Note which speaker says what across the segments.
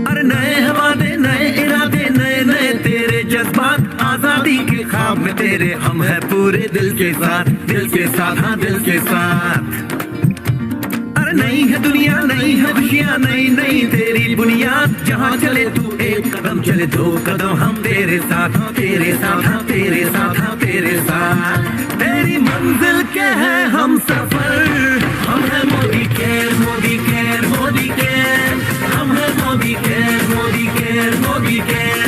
Speaker 1: अरे नए हवाले नए इरादे नए नए तेरे जज्बात आजादी के ख्वाब में तेरे हम है पूरे दिल के साथ हाँ दिल के साथ। अरे नई है दुनिया नई है खुशियाँ नई नई तेरी बुनियाद जहाँ चले तू एक कदम चले दो कदम हम तेरे साथ हाँ तेरे साथ हाँ तेरे साथ हाँ तेरे साथ। तेरी मंजिल के है हम सफर हम है Modi care Modi care Modi care हम है Modi care Modi care Modi care.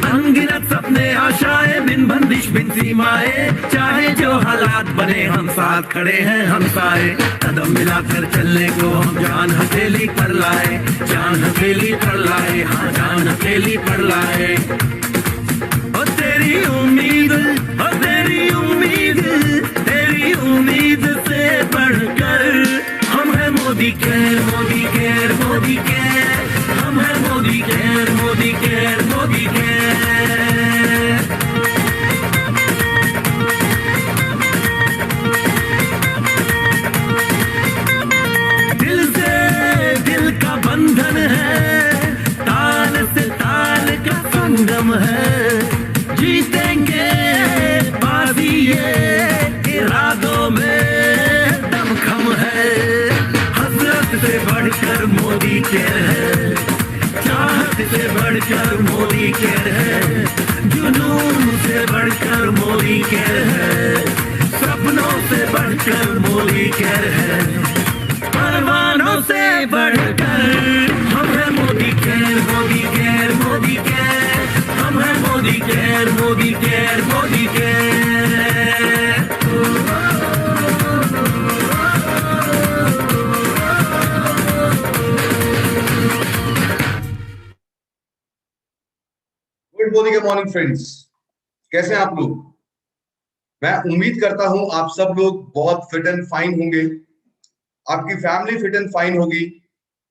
Speaker 1: अनगिनत सपने आशाएं बिन बंदिश बिन सीमाएं चाहे जो हालात बने हम साथ खड़े हैं हम सारे कदम मिलाकर चलने को हम जान हथेली पर लाए जान हथेली पर लाए हाँ जान हथेली पर लाए। ओ तेरी उम्मीद ओ तेरी उम्मीद तेरी उम्मीद से बढ़कर हम है Modi care Modi care Modi care हम है Modi care Modi care Modi care. दिल से दिल का बंधन है ताल से ताल का संगम है जीतेंगे बाजी ये इरादों में दमखम है। हसरत से बढ़कर मोदी केयर है चाहत से बढ़कर मोदी केयर है जुनून से बढ़कर मोदी केयर है सपनों से बढ़कर मोदी केयर है परवानों से बढ़कर हम है Modi care Modi care Modi care हम है Modi care Modi care Modi care.
Speaker 2: Good morning morning friends, कैसे हैं आप लोग। मैं उम्मीद करता हूं आप सब लोग बहुत फिट एंड फाइन होंगे, आपकी फैमिली फिट एंड फाइन होगी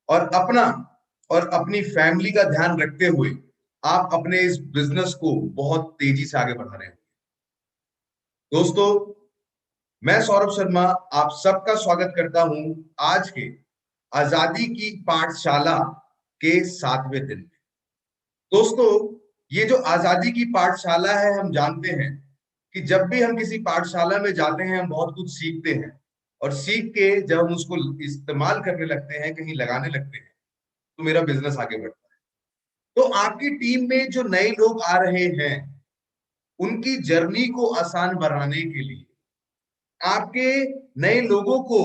Speaker 2: और अपना और अपनी फैमिली का ध्यान रखते हुए आप अपने इस बिजनेस को बहुत तेजी से आगे बढ़ा रहे हैं। दोस्तों, मैं सौरभ शर्मा आप सबका स्वागत करता हूं आज के आजादी की पाठशाला के 7वें दिन में। दोस्तों, ये जो आजादी की पाठशाला है, हम जानते हैं कि जब भी हम किसी पाठशाला में जाते हैं हम बहुत कुछ सीखते हैं और सीख के जब हम उसको इस्तेमाल करने लगते हैं, कहीं लगाने लगते हैं, तो मेरा बिजनेस आगे बढ़ता है। तो आपकी टीम में जो नए लोग आ रहे हैं उनकी जर्नी को आसान बनाने के लिए, आपके नए लोगों को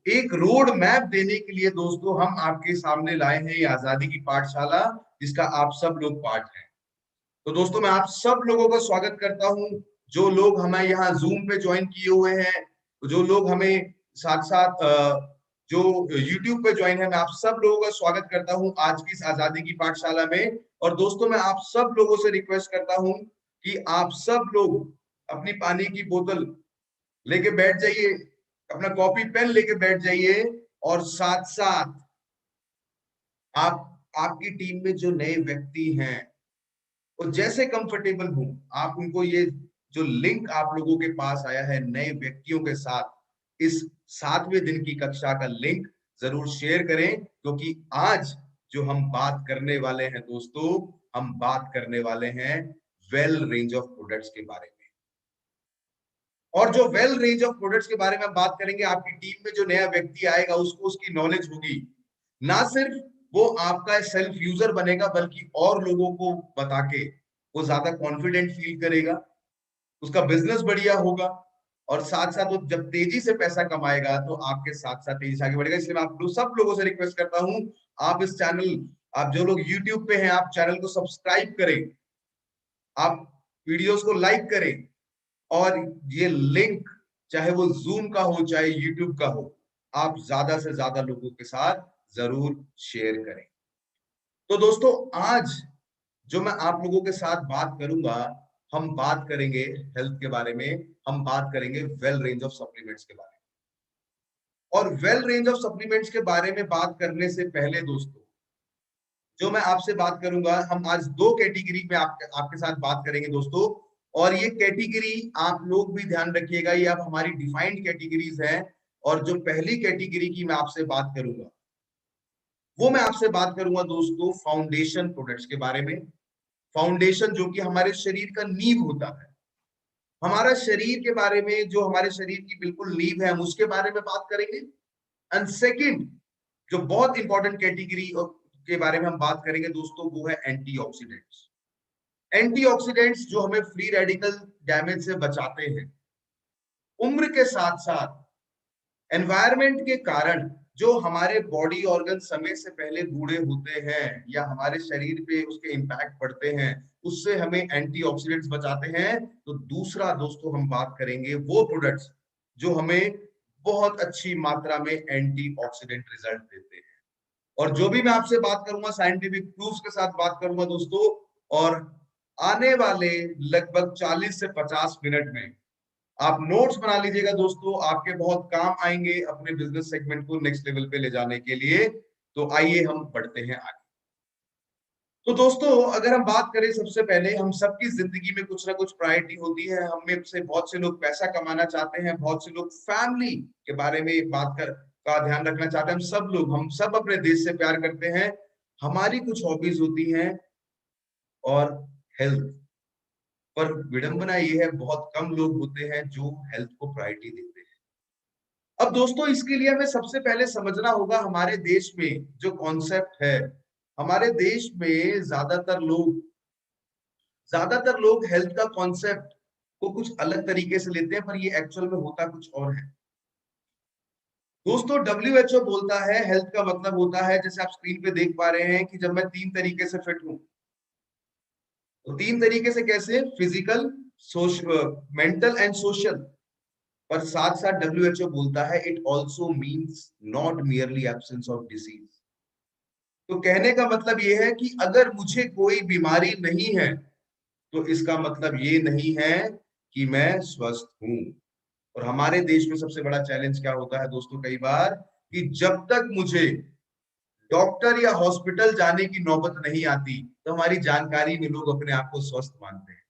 Speaker 2: एक रोड मैप देने के लिए दोस्तों हम आपके सामने लाए हैं ये आजादी की पाठशाला, जिसका आप सब लोग पार्ट हैं। तो दोस्तों, मैं आप सब लोगों का स्वागत करता हूं। जो लोग हमें यहाँ जूम पे ज्वाइन किए हुए हैं, जो लोग हमें साथ साथ जो यूट्यूब पे ज्वाइन है, मैं आप सब लोगों का स्वागत करता हूं आज की इस आजादी की पाठशाला में। और दोस्तों, मैं आप सब लोगों से रिक्वेस्ट करता हूं कि आप सब लोग अपनी पानी की बोतल लेके बैठ जाइए, अपना कॉपी पेन लेके बैठ जाइए और साथ साथ आपकी टीम में जो नए व्यक्ति हैं वो जैसे कंफर्टेबल हो, आप उनको ये जो लिंक आप लोगों के पास आया है नए व्यक्तियों के साथ, इस 7वें दिन की कक्षा का लिंक जरूर शेयर करें, क्योंकि आज जो हम बात करने वाले हैं दोस्तों, हम बात करने वाले हैं वेल रेंज ऑफ प्रोडक्ट्स के बारे में। और जो वेल रेंज ऑफ प्रोडक्ट्स के बारे में बात करेंगे, आपकी टीम में जो नया व्यक्ति आएगा उसको उसकी नॉलेज होगी, ना सिर्फ वो आपका सेल्फ यूजर बनेगा बल्कि और लोगों को बता के वो ज्यादा कॉन्फिडेंट फील करेगा, उसका बिजनेस बढ़िया होगा और साथ साथ वो जब तेजी से पैसा कमाएगा तो आपके साथ साथ तेजी से आगे बढ़ेगा। इसलिए मैं आप सब लोगों से रिक्वेस्ट करता हूं, आप इस चैनल, आप जो लोग यूट्यूब पे हैं, आप चैनल को सब्सक्राइब करें, आप वीडियोस को लाइक करें और ये लिंक चाहे वो जूम का हो चाहे यूट्यूब का हो, आप ज्यादा से ज्यादा लोगों के साथ जरूर शेयर करें। तो दोस्तों, आज जो मैं आप लोगों के साथ बात करूंगा, हम बात करेंगे हेल्थ के बारे में, हम बात करेंगे वेल रेंज ऑफ सप्लीमेंट्स के बारे में। और वेल रेंज ऑफ सप्लीमेंट्स के बारे में बात करने से पहले दोस्तों, जो मैं आपसे बात करूंगा, हम आज दो कैटेगरी में आपके साथ बात करेंगे दोस्तों। और ये कैटेगरी आप लोग भी ध्यान रखिएगा, ये अब हमारी डिफाइंड कैटेगरीज हैं। और जो पहली कैटेगरी की मैं आपसे बात करूंगा, वो मैं आपसे बात करूंगा दोस्तों फाउंडेशन प्रोडक्ट्स के बारे में। फाउंडेशन जो कि हमारे शरीर का नींव होता है, हमारा शरीर के बारे में, जो हमारे शरीर की बिल्कुल नींव है, हम उसके बारे में बात करेंगे। एंड सेकंड, जो बहुत इंपॉर्टेंट कैटेगरी के बारे में हम बात करेंगे दोस्तों, वो है एंटीऑक्सीडेंट्स। एंटीऑक्सीडेंट्स जो हमें फ्री रेडिकल डैमेज से बचाते हैं। उम्र के साथ साथ एनवायरनमेंट के कारण जो हमारे बॉडी ऑर्गन समय से पहले बूढ़े होते हैं या हमारे शरीर पे उसके इम्पैक्ट पड़ते हैं, उससे हमें एंटीऑक्सीडेंट्स बचाते हैं। तो दूसरा दोस्तों हम बात करेंगे वो प्रोडक्ट्स जो हमें बहुत अच्छी मात्रा में एंटीऑक्सीडेंट रिजल्ट देते हैं। और जो भी मैं आपसे बात करूंगा साइंटिफिक प्रूफ्स के साथ बात करूंगा दोस्तों। और आने वाले लगभग 40 से 50 मिनट में आप नोट्स बना लीजिएगा दोस्तों, आपके बहुत काम आएंगे अपने बिजनेस सेगमेंट को नेक्स्ट लेवल पे ले जाने के लिए। तो आइए हम बढ़ते हैं आगे। तो दोस्तों अगर हम बात करें, सबसे पहले हम सबकी जिंदगी में कुछ ना कुछ प्रायोरिटी होती है। हम में से बहुत से लोग पैसा कमाना चाहते हैं, बहुत से लोग फैमिली के बारे में बात कर का ध्यान रखना चाहते हैं। हम सब अपने देश से प्यार करते हैं। हमारी कुछ हॉबीज होती हैं और हेल्थ, पर विडंबना ये है बहुत कम लोग होते हैं जो हेल्थ को प्रायोरिटी देते हैं। अब दोस्तों इसके लिए हमें सबसे पहले समझना होगा हमारे देश में जो कॉन्सेप्ट है। हमारे देश में ज्यादातर लोग हेल्थ का कॉन्सेप्ट को कुछ अलग तरीके से लेते हैं, पर ये एक्चुअल में होता कुछ और है दोस्तों। WHO बोलता है हेल्थ का मतलब होता है, जैसे आप स्क्रीन पे देख पा रहे हैं कि जब मैं 3 तरीके से फिट हूं। तो 3 तरीके से कैसे? Physical, mental and social. पर साथ साथ WHO बोलता है it also means not merely absence of disease. तो कहने का मतलब ये है कि अगर मुझे कोई बीमारी नहीं है तो इसका मतलब ये नहीं है कि मैं स्वस्थ हूं। और हमारे देश में सबसे बड़ा चैलेंज क्या होता है दोस्तों, कई बार, कि जब तक मुझे डॉक्टर या हॉस्पिटल जाने की नौबत नहीं आती तो हमारी जानकारी में लोग अपने आप को स्वस्थ मानते हैं।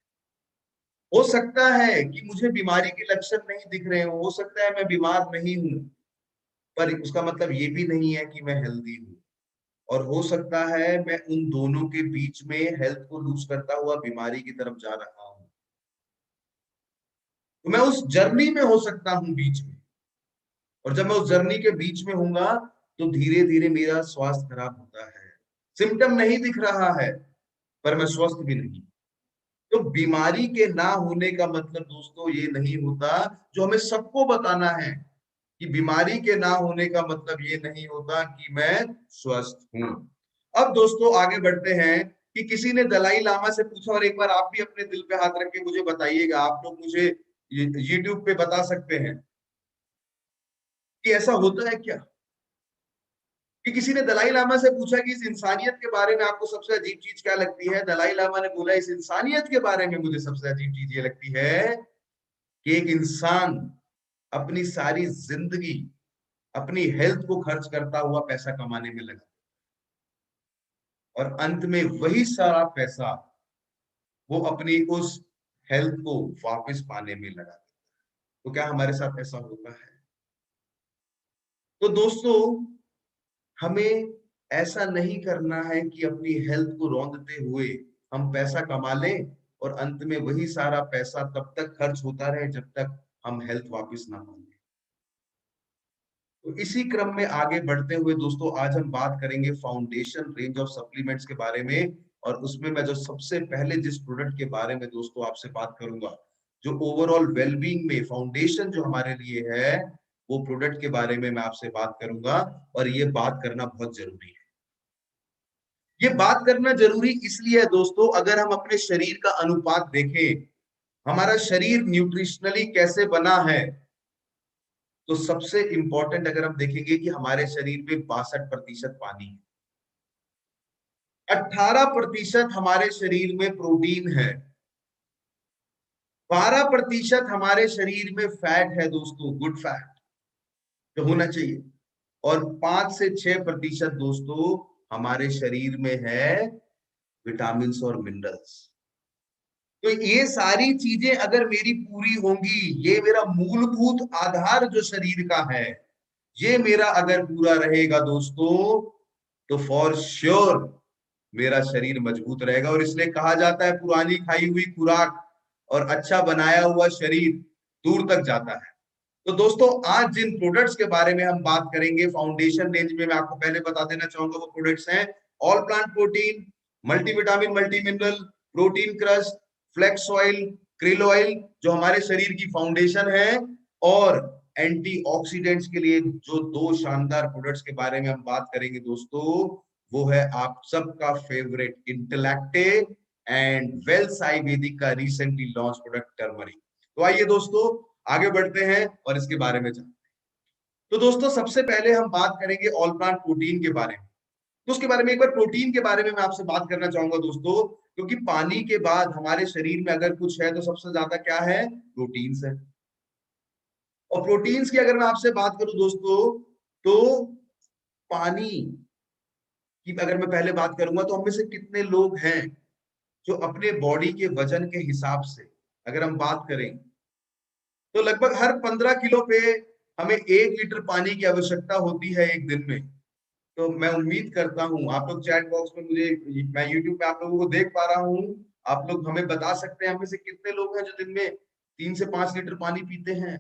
Speaker 2: हो सकता है कि मुझे बीमारी के लक्षण नहीं दिख रहे हो सकता है मैं बीमार नहीं हूं, पर उसका मतलब ये भी नहीं है कि मैं हेल्दी हूं। और हो सकता है मैं उन दोनों के बीच में हेल्थ को लूज करता हुआ बीमारी की तरफ जा रहा हूं। तो मैं उस जर्नी में हो सकता हूं बीच में। और जब मैं उस जर्नी के बीच में हूंगा तो धीरे धीरे मेरा स्वास्थ्य खराब होता है। सिम्टम नहीं दिख रहा है पर मैं स्वस्थ भी नहीं। तो बीमारी के ना होने का मतलब दोस्तों ये नहीं होता, जो हमें सबको बताना है कि बीमारी के ना होने का मतलब ये नहीं होता कि मैं स्वस्थ हूं। अब दोस्तों आगे बढ़ते हैं कि किसी ने दलाई लामा से पूछा, और एक बार आप भी अपने दिल पे हाथ रख के मुझे बताइएगा, आप लोग मुझे YouTube पे बता सकते हैं कि ऐसा होता है क्या। कि किसी ने दलाई लामा से पूछा कि इस इंसानियत के बारे में आपको सबसे अजीब चीज क्या लगती है। दलाई लामा ने बोला इस इंसानियत के बारे में मुझे सबसे अजीब चीज ये लगती है कि एक इंसान अपनी सारी जिंदगी अपनी हेल्थ को खर्च करता हुआ पैसा कमाने में लगा, और अंत में वही सारा पैसा वो अपनी उस हेल्थ को वापस पाने में लगा। तो क्या हमारे साथ ऐसा होता है? तो दोस्तों हमें ऐसा नहीं करना है कि अपनी हेल्थ को रौंदते हुए हम पैसा कमा लें और अंत में वही सारा पैसा तब तक खर्च होता रहे जब तक हम हेल्थ वापस ना पाएं। तो इसी क्रम में आगे बढ़ते हुए दोस्तों आज हम बात करेंगे फाउंडेशन रेंज ऑफ सप्लीमेंट्स के बारे में। और उसमें मैं जो सबसे पहले जिस प्रोडक्ट के बारे में दोस्तों आपसे बात करूंगा, जो ओवरऑल वेलबींग में फाउंडेशन जो हमारे लिए है, वो प्रोडक्ट के बारे में मैं आपसे बात करूंगा। और ये बात करना बहुत जरूरी है। ये बात करना जरूरी इसलिए है दोस्तों, अगर हम अपने शरीर का अनुपात देखें, हमारा शरीर न्यूट्रिशनली कैसे बना है, तो सबसे इंपॉर्टेंट अगर हम देखेंगे कि हमारे शरीर में 62% पानी है, 18% हमारे शरीर में प्रोटीन है, 12% हमारे शरीर में फैट है दोस्तों, गुड फैट जो होना चाहिए, और 5 से 6% दोस्तों हमारे शरीर में है विटामिन और मिनरल्स। तो ये सारी चीजें अगर मेरी पूरी होंगी, ये मेरा मूलभूत आधार जो शरीर का है, ये मेरा अगर पूरा रहेगा दोस्तों, तो फॉर श्योर मेरा शरीर मजबूत रहेगा। और इसलिए कहा जाता है पुरानी खाई हुई खुराक और अच्छा बनाया हुआ शरीर दूर तक जाता है। तो दोस्तों आज जिन प्रोडक्ट्स के बारे में हम बात करेंगे फाउंडेशन रेंज में, मैं आपको पहले बता देना चाहूंगा वो प्रोडक्ट्स हैं all plant protein, multivitamin multi mineral, protein crush, flax oil, krill oil जो हमारे शरीर की फाउंडेशन है, और एंटीऑक्सीडेंट्स के लिए जो 2 शानदार प्रोडक्ट्स के बारे में हम बात करेंगे दोस्तों, वो है आप सबका फेवरेट इंटेलेक्टे एंड वेल्स आयुर्वेदिक का रिसेंटली लॉन्च प्रोडक्ट टर्मरिक। तो आइए दोस्तों आगे बढ़ते हैं और इसके बारे में जानते हैं। तो दोस्तों सबसे पहले हम बात करेंगे ऑल प्लांट प्रोटीन के बारे में। तो उसके बारे में एक बार प्रोटीन के बारे में मैं आपसे बात करना चाहूंगा दोस्तों, क्योंकि पानी के बाद हमारे शरीर में अगर कुछ है तो सबसे ज्यादा क्या है, प्रोटीन्स है। और प्रोटीन्स की अगर मैं आपसे बात करूं दोस्तों, तो पानी की अगर मैं पहले बात करूंगा तो हम में से कितने लोग हैं जो अपने बॉडी के वजन के हिसाब से अगर हम बात करें तो लगभग हर 15 किलो पे हमें 1 लीटर पानी की आवश्यकता होती है एक दिन में। तो मैं उम्मीद करता हूं आप लोग चैट बॉक्स में मुझे, मैं यूट्यूब पे आप लोगों को देख पा रहा हूं, आप लोग हमें बता सकते हैं हमें से कितने लोग हैं जो दिन में 3 से 5 लीटर पानी पीते हैं।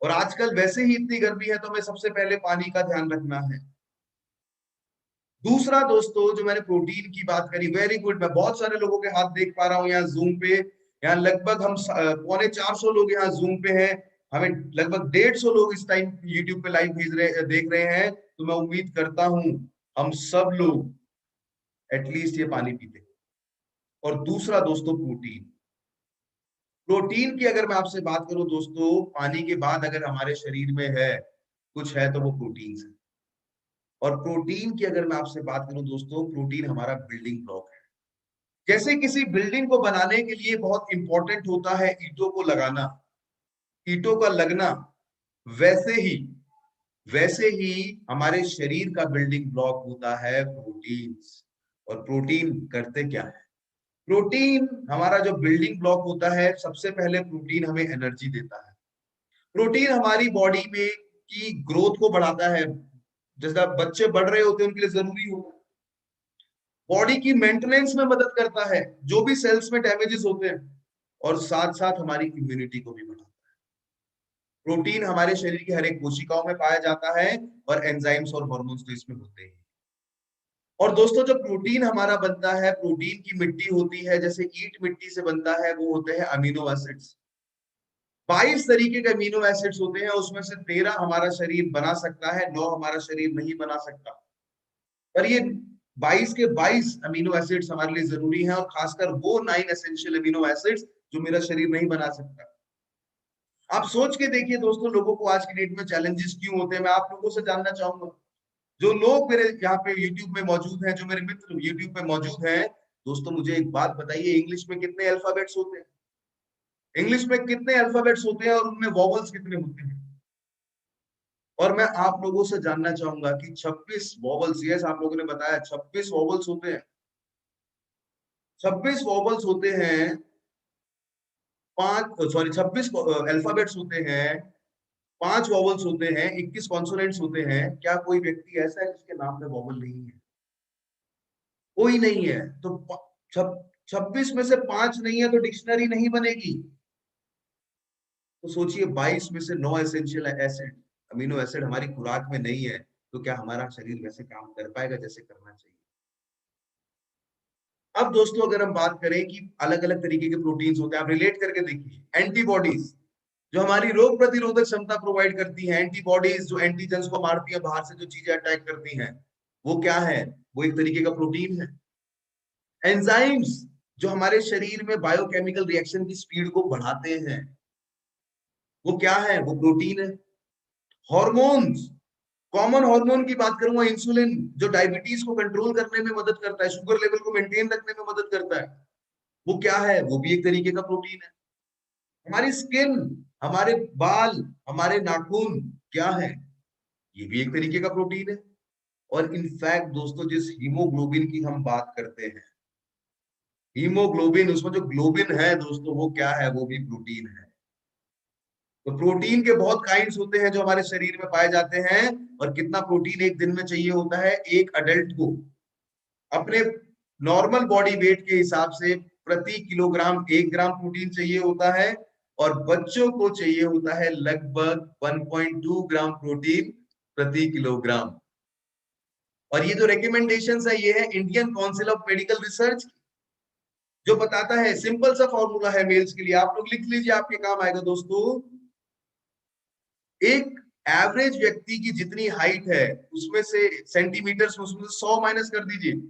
Speaker 2: और आजकल वैसे ही इतनी गर्मी है तो हमें सबसे पहले पानी का ध्यान रखना है। दूसरा दोस्तों जो मैंने प्रोटीन की बात करी, वेरी गुड, मैं बहुत सारे लोगों के हाथ देख पा रहा हूँ यहाँ जूम पे, यहाँ लगभग हम 350 लोग यहाँ जूम पे हैं, हमें लगभग 150 लोग इस टाइम यूट्यूब पे लाइव देख रहे हैं। तो मैं उम्मीद करता हूं हम सब लोग एटलीस्ट ये पानी पीते। और दूसरा दोस्तों प्रोटीन, प्रोटीन की अगर मैं आपसे बात करूं दोस्तों, पानी के बाद अगर हमारे शरीर में है कुछ है तो वो प्रोटीन है। और प्रोटीन की अगर मैं आपसे बात करूं दोस्तों, प्रोटीन हमारा बिल्डिंग ब्लॉक है। जैसे किसी बिल्डिंग को बनाने के लिए बहुत इंपॉर्टेंट होता है ईंटों को लगाना, ईंटों का लगना, वैसे ही हमारे शरीर का बिल्डिंग ब्लॉक होता है प्रोटीन्स। और प्रोटीन करते क्या है, प्रोटीन हमारा जो बिल्डिंग ब्लॉक होता है, सबसे पहले प्रोटीन हमें एनर्जी देता है। प्रोटीन हमारी बॉडी में की ग्रोथ को बढ़ाता है, जैसा बच्चे बढ़ रहे होते हैं उनके लिए जरूरी होता है। बॉडी की मेंटेनेंस में मदद करता है जो भी सेल्स में डैमेजेस होते हैं, और साथ साथ हमारी इम्यूनिटी को भी बढ़ाता है। प्रोटीन हमारे शरीर की हर एक कोशिकाओं में पाया जाता है, और एंजाइम्स और हार्मोन्स तो इसमें होते हैं। और दोस्तों जो प्रोटीन हमारा बनता है, प्रोटीन की मिट्टी होती है, जैसे ईंट मिट्टी से बनता है, वो होते हैं अमीनो एसिड्स। 22 तरीके के अमीनो एसिड्स होते हैं, उसमें से 13 हमारा शरीर बना सकता है, 9 हमारा शरीर नहीं बना सकता। पर ये 22 के 22 अमीनो एसिड्स हमारे लिए जरूरी हैं, और खासकर वो 9 एसेंशियल अमीनो एसिड्स जो मेरा शरीर नहीं बना सकता। आप सोच के देखिए दोस्तों, लोगों को आज की डेट में चैलेंजेस क्यों होते हैं, मैं आप लोगों से जानना चाहूंगा। जो लोग मेरे यहाँ पे यूट्यूब में मौजूद हैं, जो मेरे मित्र यूट्यूब पे मौजूद हैं, दोस्तों मुझे एक बात बताइए, इंग्लिश में कितने अल्फाबेट्स होते हैं, इंग्लिश में कितने अल्फाबेट्स होते हैं, और उनमें वॉवल्स कितने होते हैं। और मैं आप लोगों से जानना चाहूंगा कि 26 वॉवल्स, यस आप लोगों ने बताया 26 वॉवल्स होते हैं, 26 वॉवल्स होते हैं, 26 अल्फाबेट्स होते हैं, 5 वॉवल्स होते हैं, 21 कॉन्सोनेंट्स होते हैं। क्या कोई व्यक्ति ऐसा है जिसके नाम में वॉवल नहीं है? कोई नहीं है। तो 26 में से 5 नहीं है तो डिक्शनरी नहीं बनेगी। तो सोचिए 22 में से 9 एसेंशियल एसिड, अमीनो एसिड हमारी खुराक में नहीं है, तो क्या हमारा शरीर वैसे काम कर पाएगा जैसे करना चाहिए? अब दोस्तों अगर हम बात करें कि अलग अलग तरीके के प्रोटीन्स होते हैं, आप रिलेट करके देखिए। एंटीबॉडीज जो हमारी रोग प्रतिरोधक क्षमता प्रोवाइड करती है, एंटीबॉडीज जो एंटीजेंस को मारती है, बाहर से जो चीजें अटैक करती हैं, वो क्या है, वो एक तरीके का प्रोटीन है। एंजाइम्स जो हमारे शरीर में बायोकेमिकल रिएक्शन की स्पीड को बढ़ाते हैं, वो क्या है, वो प्रोटीन है। हार्मोन्स, कॉमन हार्मोन की बात करूंगा, इंसुलिन जो डायबिटीज को कंट्रोल करने में मदद करता है, शुगर लेवल को मेंटेन रखने में मदद करता है, वो क्या है, वो भी एक तरीके का प्रोटीन है। हमारी स्किन, हमारे बाल, हमारे नाखून क्या है, ये भी एक तरीके का प्रोटीन है। और इनफैक्ट दोस्तों, जिस हीमोग्लोबिन की हम बात करते हैं, हीमोग्लोबिन, उसमें जो ग्लोबिन है दोस्तों, वो क्या है, वो भी प्रोटीन है। तो प्रोटीन के बहुत काइंड्स होते हैं जो हमारे शरीर में पाए जाते हैं। और कितना प्रोटीन एक दिन में चाहिए होता है एक अडल्ट को, अपने नॉर्मल बॉडी वेट के हिसाब से प्रति किलोग्राम 1 ग्राम प्रोटीन चाहिए होता है। और बच्चों को चाहिए होता है लगभग 1.2 ग्राम प्रोटीन प्रति किलोग्राम। और ये जो रिकमेंडेशंस है, ये है Indian council of medical research, जो बताता है, सिंपल सा फॉर्मूला है मेल्स के लिए, आप लोग लिख लीजिए, आपके काम आएगा दोस्तों। एक एवरेज व्यक्ति की जितनी हाइट है उसमें से सेंटीमीटर, उसमें से 100 माइनस कर दीजिए,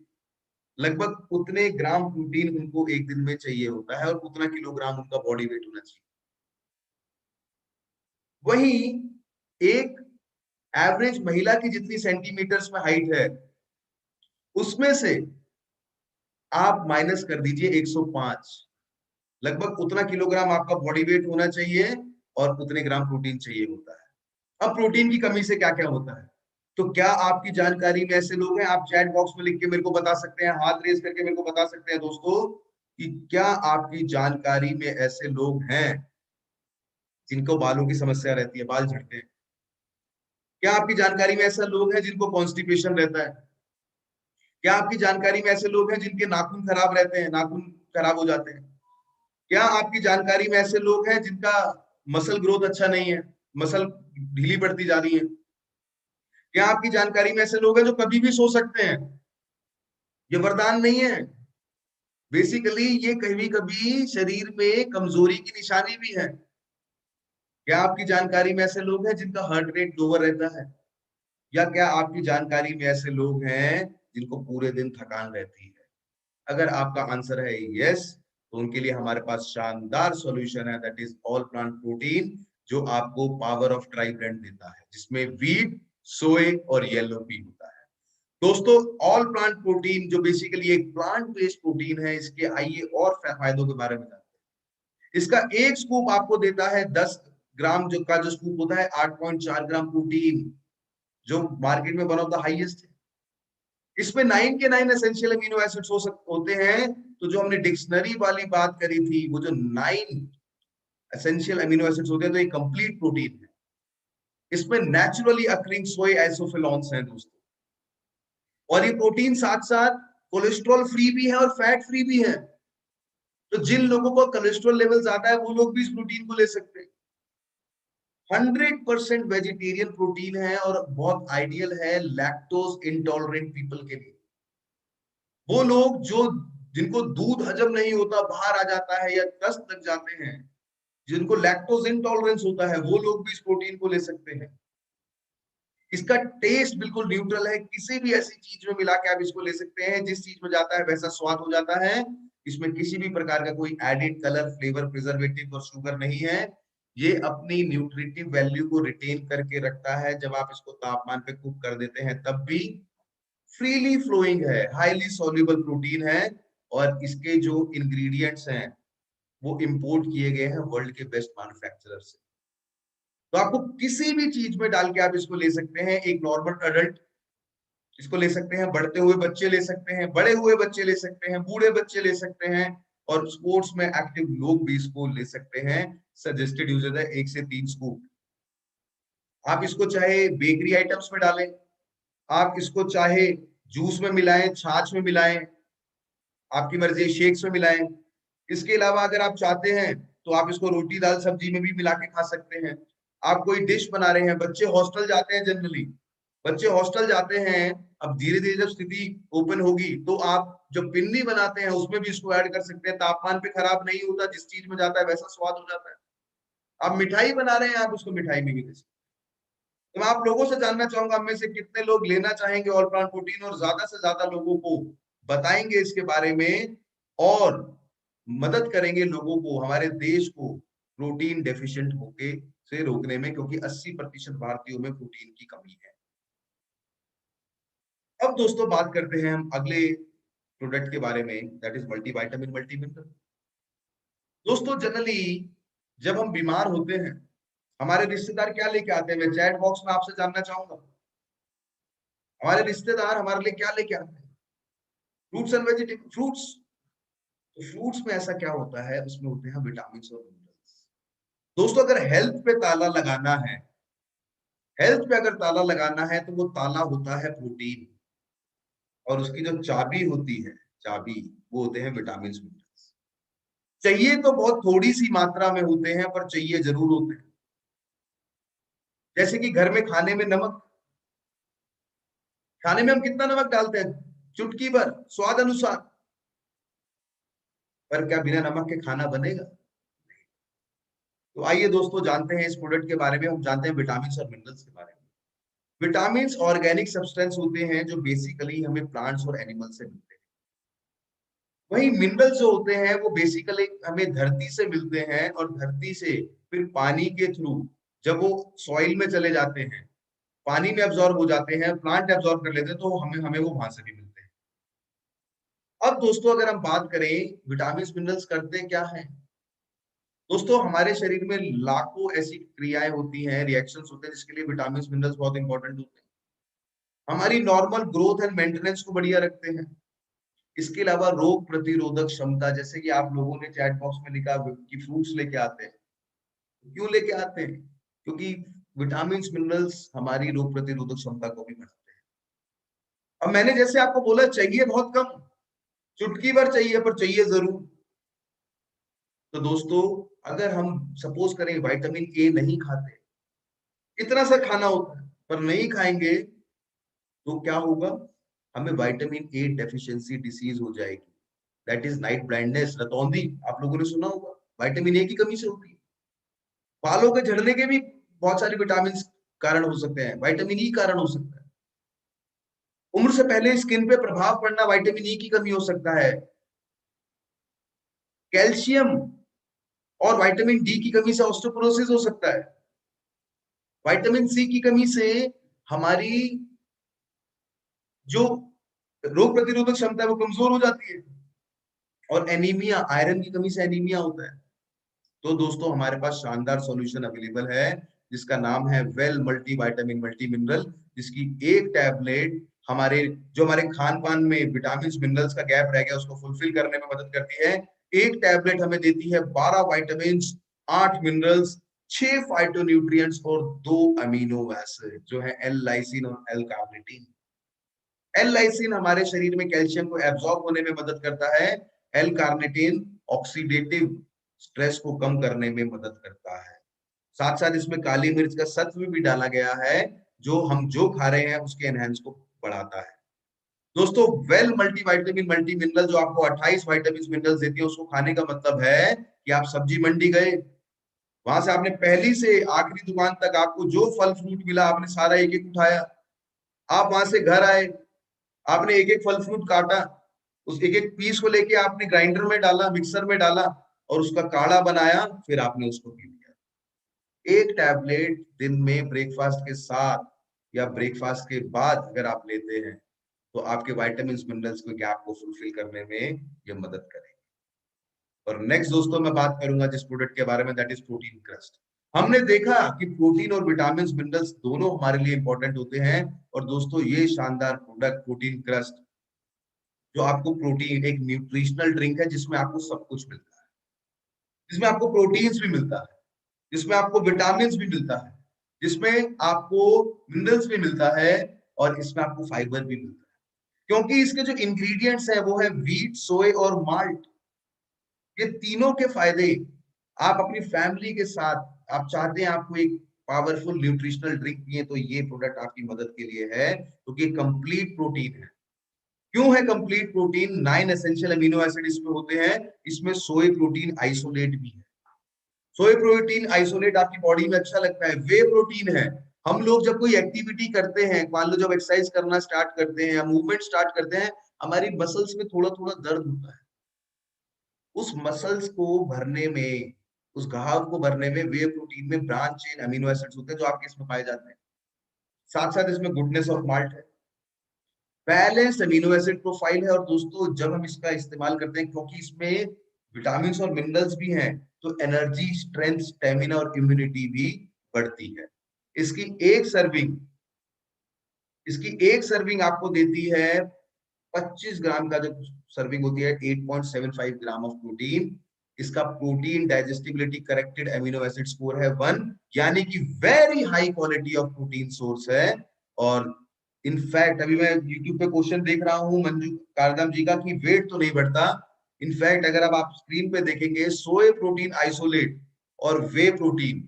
Speaker 2: लगभग उतने ग्राम प्रोटीन उनको एक दिन में चाहिए होता है और उतना किलोग्राम उनका बॉडी वेट होना चाहिए। वहीं एक एवरेज महिला की जितनी सेंटीमीटर्स में हाइट है, उसमें से आप माइनस कर दीजिए 105, लगभग उतना किलोग्राम आपका बॉडी वेट होना चाहिए और उतने ग्राम प्रोटीन चाहिए होता है। अब प्रोटीन की कमी से क्या क्या होता है, तो क्या आपकी जानकारी में ऐसे लोग हैं, आप चैट बॉक्स में लिख के मेरे को बता सकते हैं, हाथ रेज करके मेरे को बता सकते हैं दोस्तों, कि क्या आपकी जानकारी में ऐसे लोग हैं जिनको बालों की समस्या रहती है, बाल झड़ते हैं? क्या आपकी जानकारी में ऐसे लोग हैं जिनको कॉन्स्टिपेशन रहता है? क्या आपकी जानकारी में ऐसे लोग हैं जिनके नाखून खराब रहते हैं, नाखून खराब हो जाते हैं? क्या आपकी जानकारी में ऐसे लोग हैं जिनका मसल ग्रोथ अच्छा नहीं है, मसल ढीली पड़ती जा रही है? क्या आपकी जानकारी में ऐसे लोग हैं जो कभी भी सो सकते हैं? ये वरदान नहीं है, बेसिकली ये कभी कभी शरीर में कमजोरी की निशानी भी है। क्या आपकी जानकारी में ऐसे लोग हैं जिनका हार्ट रेट लोअर रहता है? या क्या आपकी जानकारी में ऐसे लोग हैं जिनको पूरे दिन थकान रहती है? अगर आपका आंसर है यस, तो उनके लिए हमारे पास शानदार सॉल्यूशन है, that is all plant protein, जो आपको पावर ऑफ ट्राई ब्लेंड देता है, जिसमें व्हीट, सोए और येलो पी होता है। दोस्तों, ऑल प्लांट प्रोटीन जो बेसिकली एक प्लांट बेस्ड प्रोटीन है, इसके आइए और फायदों के बारे में जानते हैं। इसका एक स्कूप आपको देता है 10 ग्राम, जो स्कूप होता है 8.4 ग्राम प्रोटीन, जो मार्केट में वन ऑफ द हाईएस्ट है। इसमें 9 के 9 एसेंशियल अमीनो एसिड्स होते हैं। तो जो हमने डिक्शनरी वाली बात करी थी, वो जो 9 एसेंशियल अमीनो एसिड्स होते हैं, तो ये कंप्लीट प्रोटीन है। इसमें नेचुरली अकरिंग सोए आइसोफिलॉन्स हैं दोस्तों। और ये प्रोटीन साथ साथ कोलेस्ट्रॉल फ्री भी है और फैट फ्री भी है। तो जिन लोगों को कोलेस्ट्रॉल लेवल ज्यादा है, वो लोग भी इस प्रोटीन को ले सकते हैं। 100% वेजिटेरियन प्रोटीन है और बहुत आइडियल है लैक्टोज इंटॉलरेंट पीपल के लिए। वो लोग जो जिनको दूध हजम नहीं होता, बाहर आ जाता है या दस्त लग जाते हैं, जिनको लैक्टोज इंटॉलरेंस होता है, वो लोग भी इस प्रोटीन को ले सकते हैं। इसका टेस्ट बिल्कुल न्यूट्रल है, किसी भी ऐसी चीज में मिला के आप इसको ले सकते हैं, जिस चीज में जाता है वैसा स्वाद हो जाता है। इसमें किसी भी प्रकार का कोई एडिड कलर, फ्लेवर, प्रिजर्वेटिव और शुगर नहीं है। ये अपनी न्यूट्रिटिव वैल्यू को रिटेन करके रखता है, जब आप इसको तापमान पे कुक कर देते हैं तब भी। फ्रीली फ्लोइंग है, हाईली सॉल्युबल प्रोटीन है। और इसके जो इंग्रेडिएंट्स हैं, वो इंपोर्ट किए गए हैं वर्ल्ड के बेस्ट मैन्युफैक्चरर से। तो आपको किसी भी चीज में डाल के आप इसको ले सकते हैं। एक नॉर्मल अडल्ट इसको ले सकते हैं, बढ़ते हुए बच्चे ले सकते हैं, बड़े हुए बच्चे ले सकते हैं, बूढ़े बच्चे ले सकते हैं, और स्पोर्ट्स में एक्टिव लोग भी इसको ले सकते हैं। सजेस्टेड यूजेज है 1 से 3 स्कूप। आप इसको चाहे बेकरी आइटम्स में डालें, आप इसको चाहे जूस में मिलाएं, छाछ में मिलाएं, आपकी मर्जी, शेक्स में मिलाएं। इसके अलावा अगर आप चाहते हैं तो आप इसको रोटी दाल सब्जी में भी मिला के खा सकते हैं। आप कोई डिश बना रहे हैं, बच्चे हॉस्टल जाते हैं, जनरली बच्चे हॉस्टल जाते हैं। अब धीरे धीरे जब स्थिति ओपन होगी, तो आप जब पिन्नी बनाते हैं उसमें भी इसको ऐड कर सकते हैं। तापमान पे खराब नहीं होता, जिस चीज में जाता है वैसा स्वाद हो जाता है। आप मिठाई बना रहे हैं, आप उसको मिठाई में भी दे सकते हैं। तो मैं आप लोगों से जानना चाहूंगा, हम में से कितने लोग लेना चाहेंगे ऑल प्लांट प्रोटीन, और ज्यादा से ज्यादा लोगों को बताएंगे इसके बारे में, और मदद करेंगे लोगों को, हमारे देश को प्रोटीन डेफिशिएंट होके से रोकने में, क्योंकि 80% भारतीयों में प्रोटीन की कमी है। अब दोस्तों बात करते हैं हम अगले प्रोडक्ट के बारे में, दैट इज मल्टीविटामिन, मल्टीमिनरल। दोस्तों जनरली जब हम बीमार होते हैं, हमारे रिश्तेदार क्या लेके आते हैं, मैं चैट बॉक्स में आपसे जानना चाहूंगा। हमारे रिश्तेदार हमारे लिए क्या लेके आते हैं? Fruits and vegetable, fruits. तो फ्रूट्स में ऐसा क्या होता है, उसमें होते हैं विटामिन और मिनरल्स। दोस्तों, अगर हेल्थ पे ताला लगाना है, हेल्थ पे अगर ताला लगाना है, तो वो ताला होता है प्रोटीन, और उसकी जो चाबी होती है, चाबी, वो होते हैं विटामिन मिनरल्स। चाहिए तो बहुत थोड़ी सी मात्रा में होते हैं, पर चाहिए जरूर होते हैं। जैसे कि घर में खाने में नमक, खाने में हम कितना नमक डालते हैं? चुटकी भर, स्वाद अनुसार। पर क्या बिना नमक के खाना बनेगा? तो आइए दोस्तों, जानते हैं इस प्रोडक्ट के बारे में, हम जानते हैं विटामिन और मिनरल्स के बारे में। विटामिन ऑर्गेनिक सब्सटेंस होते हैं जो बेसिकली हमें प्लांट्स और एनिमल से मिलते हैं। वही मिनरल्स जो होते हैं वो बेसिकली हमें धरती से मिलते हैं, और धरती से फिर पानी के थ्रू जब वो सॉइल में चले जाते हैं, पानी में एब्जॉर्ब हो जाते हैं, प्लांट एब्जॉर्ब कर लेते हैं, तो हमें हमें वो वहां से भी मिलते हैं। अब दोस्तों, अगर हम बात करें विटामिन मिनरल्स करते क्या है, दोस्तों हमारे शरीर में लाखों ऐसी क्रियाएं होती हैं, रिएक्शंस होते हैं, जिसके लिए विटामिन मिनरल्स बहुत इंपॉर्टेंट होते हैं। हमारी नॉर्मल ग्रोथ एंड मेंटेनेंस को बढ़िया रखते हैं। इसके अलावा रोग प्रतिरोधक क्षमता, जैसे कि आप लोगों ने चैट बॉक्स में लिखा कि फ्रूट्स लेके आते हैं, क्यों लेके आते हैं? क्योंकि विटामिन मिनरल्स हमारी रोग प्रतिरोधक क्षमता को भी बढ़ाते हैं। अब मैंने जैसे आपको बोला, चाहिए बहुत कम, चुटकी भर चाहिए, पर चाहिए जरूर। तो दोस्तों, अगर हम सपोज करें विटामिन ए नहीं खाते, इतना सा खाना होता है, पर नहीं खाएंगे, तो क्या होगा? हमें विटामिन ए डेफिशिएंसी डिसीज हो जाएगी। दैट इज नाइट ब्लाइंडनेस, रतौंधी, आप लोगों ने सुना होगा। विटामिन ए की कमी से होती है। बालों के झड़ने के भी बहुत सारे विटामिन कारण हो सकते हैं, विटामिन ई कारण हो सकता है। उम्र से पहले स्किन पे प्रभाव पड़ना, विटामिन ई की कमी हो सकता है। कैल्शियम और विटामिन डी की कमी से ऑस्टियोपोरोसिस हो सकता है। विटामिन सी की कमी से हमारी जो रोग प्रतिरोधक क्षमता है वो कमजोर हो जाती है। और एनीमिया, आयरन की कमी से एनीमिया होता है। तो दोस्तों, हमारे पास शानदार सॉल्यूशन अवेलेबल है, जिसका नाम है well multi vitamin multi mineral, जिसकी एक टैबलेट हमारे खान पान में विटामिन मिनरल्स का गैप रह गया, उसको फुलफिल करने में मदद करती है। एक टैबलेट हमें देती है 12 विटामिन, 8 मिनरल्स, 6 फाइटोन्यूट्रिएंट्स और 2 अमीनो एसिड, जो है एल लाइसिन और एल कार्निटीन। एल लाइसिन हमारे शरीर में कैल्शियम को एब्जॉर्ब होने में मदद करता है। एल कार्निटीन ऑक्सीडेटिव स्ट्रेस को कम करने में मदद करता है। साथ साथ इसमें काली मिर्च का सत्व भी डाला गया है, जो हम जो खा रहे हैं उसके एनहेंस को बढ़ाता है। दोस्तों, well multi vitamin multi mineral जो आपको 28 विटामिन मिनरल्स देती है, उसको खाने का मतलब है कि आप सब्जी मंडी गए, वहां से आपने पहली से आखिरी दुकान तक आपको जो फल फ्रूट मिला, आपने सारा एक एक उठाया। आप वहां से घर आए, आपने एक एक फल फ्रूट काटा, उस एक एक पीस को लेके आपने ग्राइंडर में डाला, मिक्सर में डाला, और उसका काढ़ा बनाया, फिर आपने उसको पी लिया। एक टैबलेट दिन में ब्रेकफास्ट के साथ या ब्रेकफास्ट के बाद अगर आप लेते हैं, तो आपके विटामिन मिनरल्स के गैप को फुलफिल करने में ये मदद करेगा। और नेक्स्ट दोस्तों, मैं बात करूंगा जिस प्रोडक्ट के बारे में, दैट इज प्रोटीन क्रस्ट। हमने देखा कि प्रोटीन और विटामिन मिनरल्स दोनों हमारे लिए इंपॉर्टेंट होते हैं। और दोस्तों, ये शानदार प्रोडक्ट प्रोटीन क्रस्ट, जो आपको प्रोटीन, एक न्यूट्रिशनल ड्रिंक है जिसमें आपको सब कुछ मिलता है, जिसमें आपको प्रोटीन्स भी मिलता है, जिसमें आपको विटामिन भी मिलता है, जिसमें आपको मिनरल्स भी मिलता है, और इसमें आपको फाइबर भी मिलता है। क्योंकि इसके जो इंग्रेडिएंट्स है वो है व्हीट, सोए और माल्ट। ये तीनों के फायदे आप अपनी फैमिली के साथ, आप चाहते हैं आपको एक पावरफुल न्यूट्रिशनल ड्रिंक पिए, तो ये प्रोडक्ट आपकी मदद के लिए है, क्योंकि कंप्लीट प्रोटीन है। क्यों है complete protein? 9 essential amino acid इसमें होते हैं। इसमें सोए प्रोटीन आइसोलेट भी है। सोए प्रोटीन आइसोलेट आपकी बॉडी में अच्छा लगता है, वे प्रोटीन है। हम लोग जब कोई एक्टिविटी करते हैं, मान लो जब एक्सरसाइज करना स्टार्ट करते हैं या मूवमेंट स्टार्ट करते हैं, हमारी मसल्स में थोड़ा थोड़ा दर्द होता है। उस मसल्स को भरने में, उस घाव को भरने में वे प्रोटीन में ब्रांच चेन अमीनो एसिड्स होते हैं, जो आपके इसमें पाए जाते हैं। साथ साथ इसमें गुडनेस ऑफ माल्ट है, बैलेंस अमीनो एसिड प्रोफाइल है। और दोस्तों, जब हम इसका इस्तेमाल करते हैं, क्योंकि इसमें विटामिन और मिनरल्स भी हैं, तो एनर्जी, स्ट्रेंथ, स्टेमिना और इम्यूनिटी भी बढ़ती है। इसकी एक सर्विंग इसकी एक सर्विंग आपको देती है 25 ग्राम का, जो सर्विंग होती है 8.75 ग्राम ऑफ प्रोटीन। इसका protein digestibility corrected amino acid score है 1, यानी कि very high quality of protein source है। और इनफैक्ट अभी मैं यूट्यूब पे क्वेश्चन देख रहा हूं मंजू कारदम जी का कि वेट तो नहीं बढ़ता। इनफैक्ट अगर अब आप स्क्रीन पे देखेंगे, सोए प्रोटीन आइसोलेट और वे प्रोटीन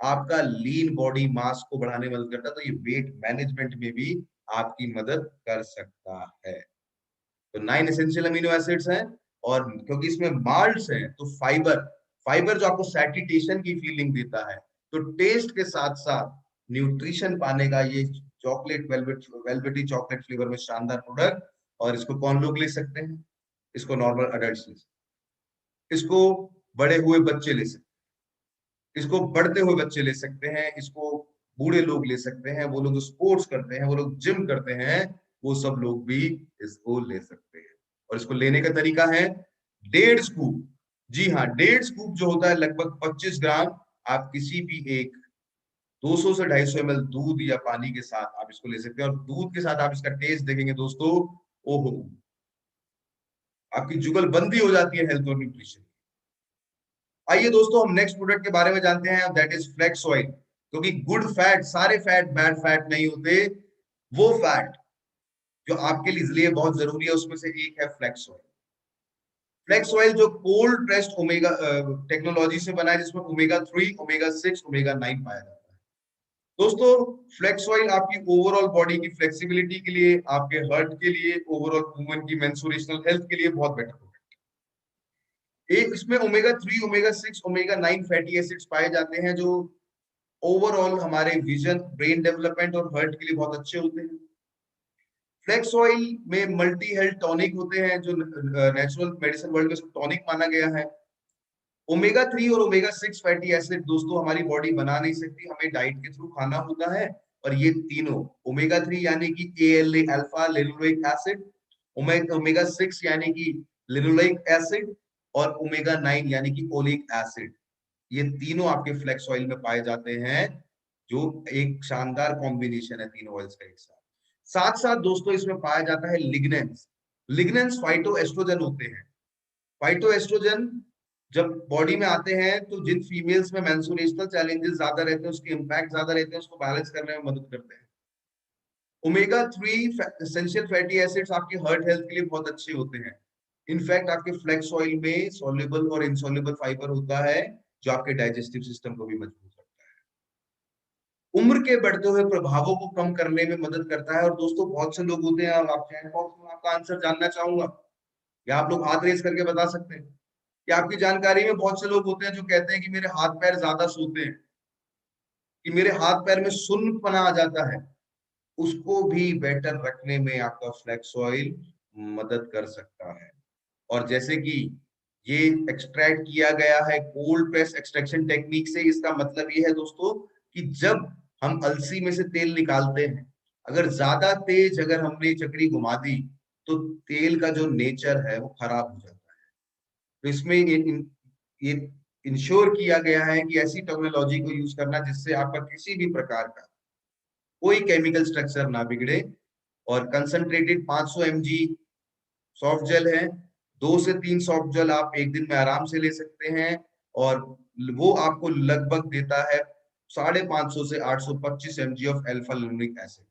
Speaker 2: आपका लीन बॉडी मास को बढ़ाने में मदद करता है, तो ये वेट मैनेजमेंट में भी आपकी मदद कर सकता है। तो 9 एसेंशियल अमीनो एसिड्स हैं, और क्योंकि इसमें माल्ट्स हैं तो फाइबर फाइबर जो आपको सैटिस्फैक्शन की फीलिंग देता है, तो टेस्ट के साथ साथ न्यूट्रिशन पाने का ये चॉकलेट वेलवेटी चॉकलेट फ्लेवर में शानदार प्रोडक्ट। और इसको कौन लोग ले सकते हैं? इसको नॉर्मल अडल्ट्स ले सकते हैं, इसको बड़े हुए बच्चे ले सकते हैं, इसको बढ़ते हुए बच्चे ले सकते हैं, इसको बूढ़े लोग ले सकते हैं, वो लोग स्पोर्ट्स करते हैं, वो लोग जिम करते हैं, वो सब लोग भी इसको ले सकते हैं। और इसको लेने का तरीका है 1.5 स्कूप। जी हाँ, 1.5 स्कूप जो होता है लगभग 25 ग्राम। आप किसी भी एक 200 से 250 ml दूध या पानी के साथ आप इसको ले सकते हैं। और दूध के साथ आप इसका टेस्ट देखेंगे दोस्तों, ओहो, आपकी जुगलबंदी हो जाती है हेल्थ और न्यूट्रिशन। आइए दोस्तों, हम नेक्स्ट प्रोडक्ट के बारे में जानते हैं, दैट इज फ्लेक्स ऑयल। क्योंकि गुड फैट, सारे फैट बैड फैट नहीं होते, वो फैट जो आपके लिए बहुत जरूरी है उसमें से एक है फ्लेक्स ऑयल। फ्लेक्स ऑयल जो कोल्ड प्रेस्ड ओमेगा टेक्नोलॉजी से बना है, जिसमें ओमेगा 3, ओमेगा 6, ओमेगा 9 पाया जाता है। दोस्तों, फ्लेक्स ऑयल आपकी ओवरऑल बॉडी की फ्लेक्सिबिलिटी के लिए, आपके हार्ट के लिए, ओवरऑल वुमन की मेंस्ट्रुएशनल हेल्थ के लिए बहुत बेटर है। एक इसमें omega 3, omega 6, omega 9 fatty acids पाए जाते हैं, जो ओवरऑल हमारे विजन, ब्रेन डेवलपमेंट और हार्ट के लिए बहुत अच्छे होते हैं। फ्लेक्स ऑयल में मल्टी हेल्थ टॉनिक होते हैं, जो नेचुरल मेडिसिन वर्ल्ड में टॉनिक माना गया है। ओमेगा 3 और ओमेगा 6 फैटी एसिड दोस्तों हमारी बॉडी बना नहीं सकती, हमें डाइट के थ्रू खाना होता है। और ये तीनों, ओमेगा 3 यानी कि ALA alpha linoleic acid, omega 6 यानी कि लिनोलेइक एसिड, और ओमेगा 9 यानी कि ओलिक एसिड, ये तीनों आपके फ्लेक्स ऑयल में पाए जाते हैं, जो एक शानदार कॉम्बिनेशन है तीनों ऑयल्स का एक साथ। साथ साथ दोस्तों इसमें पाया जाता है लिग्नेंस। लिग्नेंस फाइटो एस्ट्रोजन होते हैं। फाइटो एस्ट्रोजन जब बॉडी में आते हैं, तो जिन फीमेल्स में मेंस्ट्रुएशनल चैलेंजेस ज्यादा रहते हैं, उसके इंपैक्ट ज्यादा रहते हैं, उसको बैलेंस करने में मदद करते हैं। ओमेगा 3 एसेंशियल फैटी एसिड्स आपकी हार्ट हेल्थ के लिए बहुत अच्छे होते हैं। इनफैक्ट आपके फ्लेक्स ऑयल में सॉल्युबल और इनसॉल्युबल फाइबर होता है, जो आपके डाइजेस्टिव सिस्टम को भी मजबूत करता है, उम्र के बढ़ते हुए प्रभावों को कम करने में मदद करता है। और दोस्तों, बहुत से लोग होते हैं, आप चैट बॉक्स में आपका आंसर जानना चाहूंगा, या आप लोग हाथ रेस करके बता सकते हैं कि आपकी जानकारी में बहुत से लोग होते हैं जो कहते हैं कि मेरे हाथ पैर ज्यादा सोते हैं, कि मेरे हाथ पैर में सुन्नपना आ जाता है। उसको भी बेटर रखने में आपका फ्लेक्स ऑयल मदद कर सकता है। और जैसे कि ये एक्सट्रैक्ट किया गया है कोल्ड प्रेस एक्सट्रैक्शन टेक्निक से, इसका मतलब ये है दोस्तों कि जब हम अलसी में से तेल निकालते हैं, अगर ज्यादा तेज अगर हमने चक्री घुमा दी, तो तेल का जो नेचर है वो खराब हो जाता है। तो इसमें ये इंश्योर किया गया है कि ऐसी टेक्नोलॉजी को यूज करना जिससे आपका किसी भी प्रकार का कोई केमिकल स्ट्रक्चर ना बिगड़े। और कंसंट्रेटेड 500 mg सॉफ्ट जेल है, 2 से 3 सॉफ्ट जेल आप एक दिन में आराम से ले सकते हैं, और वो आपको लगभग देता है 550 से 825 mg of alpha linoleic acid.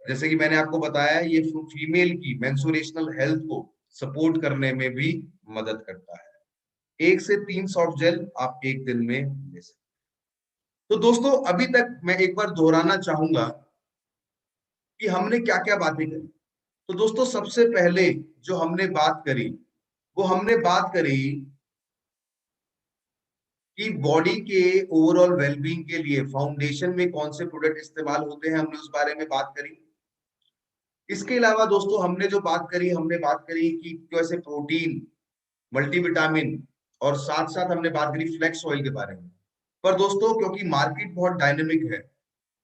Speaker 2: जैसे कि मैंने आपको बताया, ये फीमेल की मेंस्ट्रुएशनल हेल्थ को सपोर्ट करने में भी मदद करता है। 1 से 3 सॉफ्ट जेल आप एक दिन में ले सकते हैं। तो दोस्तों, अभी तक मैं एक बार दोहराना चाहूंगा कि हमने क्या क्या बातें करी। तो दोस्तों, सबसे पहले जो हमने बात करी, वो हमने बात करी कि बॉडी के ओवरऑल वेलबींग के लिए फाउंडेशन में कौन से प्रोडक्ट इस्तेमाल होते हैं, हमने उस बारे में बात करी। इसके अलावा दोस्तों हमने बात करी कि कैसे प्रोटीन, मल्टीविटामिन, और साथ साथ हमने बात करी फ्लेक्स ऑयल के बारे में। पर दोस्तों, क्योंकि मार्केट बहुत डायनेमिक है,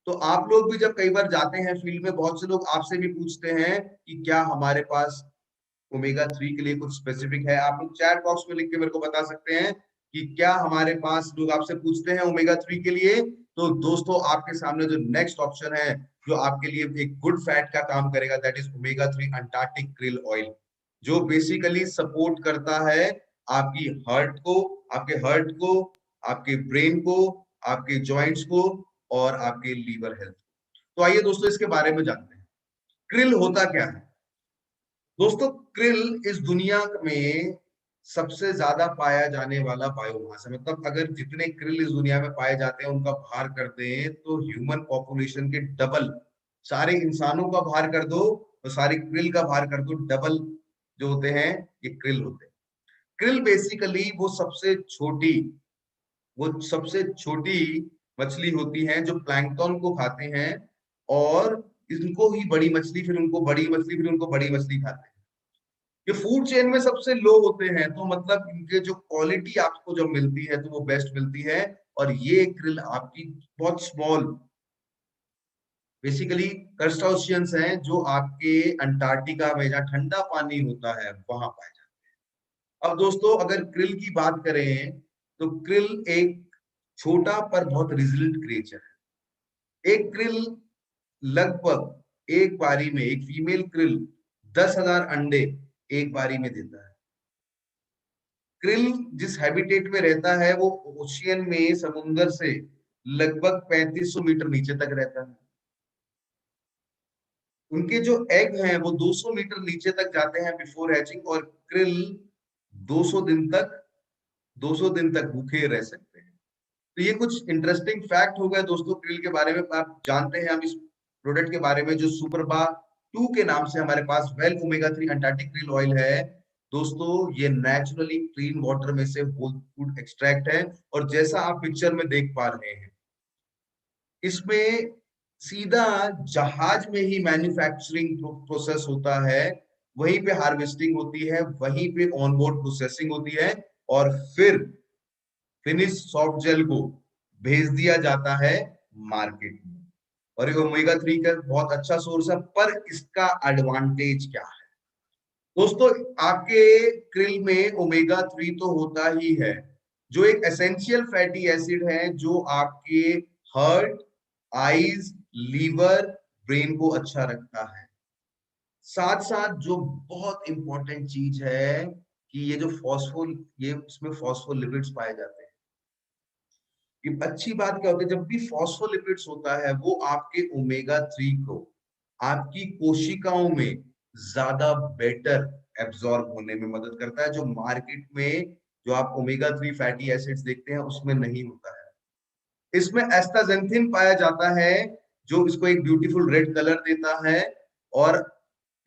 Speaker 2: तो आप लोग भी जब कई बार जाते हैं फील्ड में, बहुत से लोग आपसे भी पूछते हैं कि क्या हमारे पास ओमेगा 3 के लिए कुछ स्पेसिफिक है? आप लोग चैट बॉक्स में लिख के मेरे को बता सकते हैं कि क्या हमारे पास लोग आपसे पूछते हैं ओमेगा 3 के लिए। तो दोस्तों आपके सामने जो नेक्स्ट ऑप्शन है जो आपके लिए एक गुड फैट का काम करेगा, that is omega 3 Antarctic krill oil, जो बेसिकली सपोर्ट करता है आपकी हार्ट को, आपके ब्रेन को, आपके जॉइंट्स को और आपके लीवर हेल्थ। तो आइए दोस्तों इसके बारे में जानते हैं। krill होता क्या है? दोस्तों krill इस दुनिया में सबसे ज्यादा पाया जाने वाला बायोमास है। मतलब अगर जितने krill इस दुनिया में पाए जाते हैं उनका भार कर दें तो ह्यूमन पॉपुलेशन के डबल, सारे इंसानों का भार कर दो तो सारे krill का भार कर दो, डबल जो होते हैं ये krill होते हैं। krill बेसिकली वो सबसे छोटी मछली होती है जो प्लैंकटन को खाते हैं और इनको ही बड़ी मछली, फिर उनको बड़ी मछली, फिर उनको बड़ी मछली खाते हैं। ये फूड चेन में सबसे लो होते हैं, तो मतलब इनके जो क्वालिटी आपको जब मिलती है तो वो बेस्ट मिलती है। और ये krill आपकी बहुत स्मॉल बेसिकली क्रस्टाशियंस हैं जो आपके अंटार्कटिका में जहाँ ठंडा पानी होता है वहां पाए जाते हैं। अब दोस्तों अगर krill की बात करें तो krill एक छोटा पर बहुत रिजिलेंट क्रिएचर है। एक krill लगभग एक बारी में, एक फीमेल krill 10,000 अंडे एक बारी में देता है। krill जिस हैबिटेट में रहता है वो ओशियन में समुंदर से लगभग 3500 मीटर नीचे तक रहता है। उनके जो एग हैं वो 200 मीटर नीचे तक जाते हैं बिफोर हैचिंग, और krill 200 दिन तक 200 दिन तक भूखे रह सकते हैं। तो ये कुछ इंटरेस्टिंग फैक्ट हो गया दोस्तों krill के बारे में। आप जानते हैं हम इस प्रोडक्ट के बारे में जो सुपरबा 2 के नाम से हमारे पास well omega 3 Antarctic krill oil है। दोस्तों ये नेचुरली क्लीन वाटर में से होल फूड एक्सट्रैक्ट है, और जैसा आप पिक्चर में देख पा रहे हैं इसमें सीधा जहाज में ही मैन्युफैक्चरिंग प्रोसेस होता है, वहीं पे हार्वेस्टिंग होती है, वहीं पे ऑनबोर्ड प्रोसेसिंग होती है, और फिर फिनिश सॉफ्ट जेल को भेज दिया जाता है मार्केट में। और ये ओमेगा 3 का बहुत अच्छा सोर्स है, पर इसका एडवांटेज क्या है? दोस्तों आपके krill में ओमेगा 3 तो होता ही है, जो एक एसेंशियल फैटी एसिड है जो आपके हार्ट, आईज, लीवर, ब्रेन को अच्छा रखता है। साथ साथ जो बहुत इंपॉर्टेंट चीज है कि ये जो ये इसमें फॉस्फोलिपिड्स पाए जाते हैं। ये अच्छी बात क्या होती है, जब भी फॉस्फोलिपिड्स होता है वो आपके ओमेगा 3 को आपकी कोशिकाओं में ज्यादा बेटर एब्जॉर्ब होने में मदद करता है, जो मार्केट में जो आप ओमेगा 3 फैटी एसिड्स देखते हैं उसमें नहीं होता है। इसमें एस्टाजेंथिन पाया जाता है जो इसको एक ब्यूटीफुल रेड कलर देता है और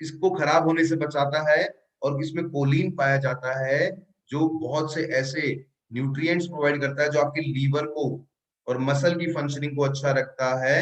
Speaker 2: इसको खराब होने से बचाता है, और इसमें कोलिन पाया जाता है जो बहुत से ऐसे न्यूट्रिएंट्स प्रोवाइड करता है जो आपके लीवर को और मसल की फंक्शनिंग को अच्छा रखता है।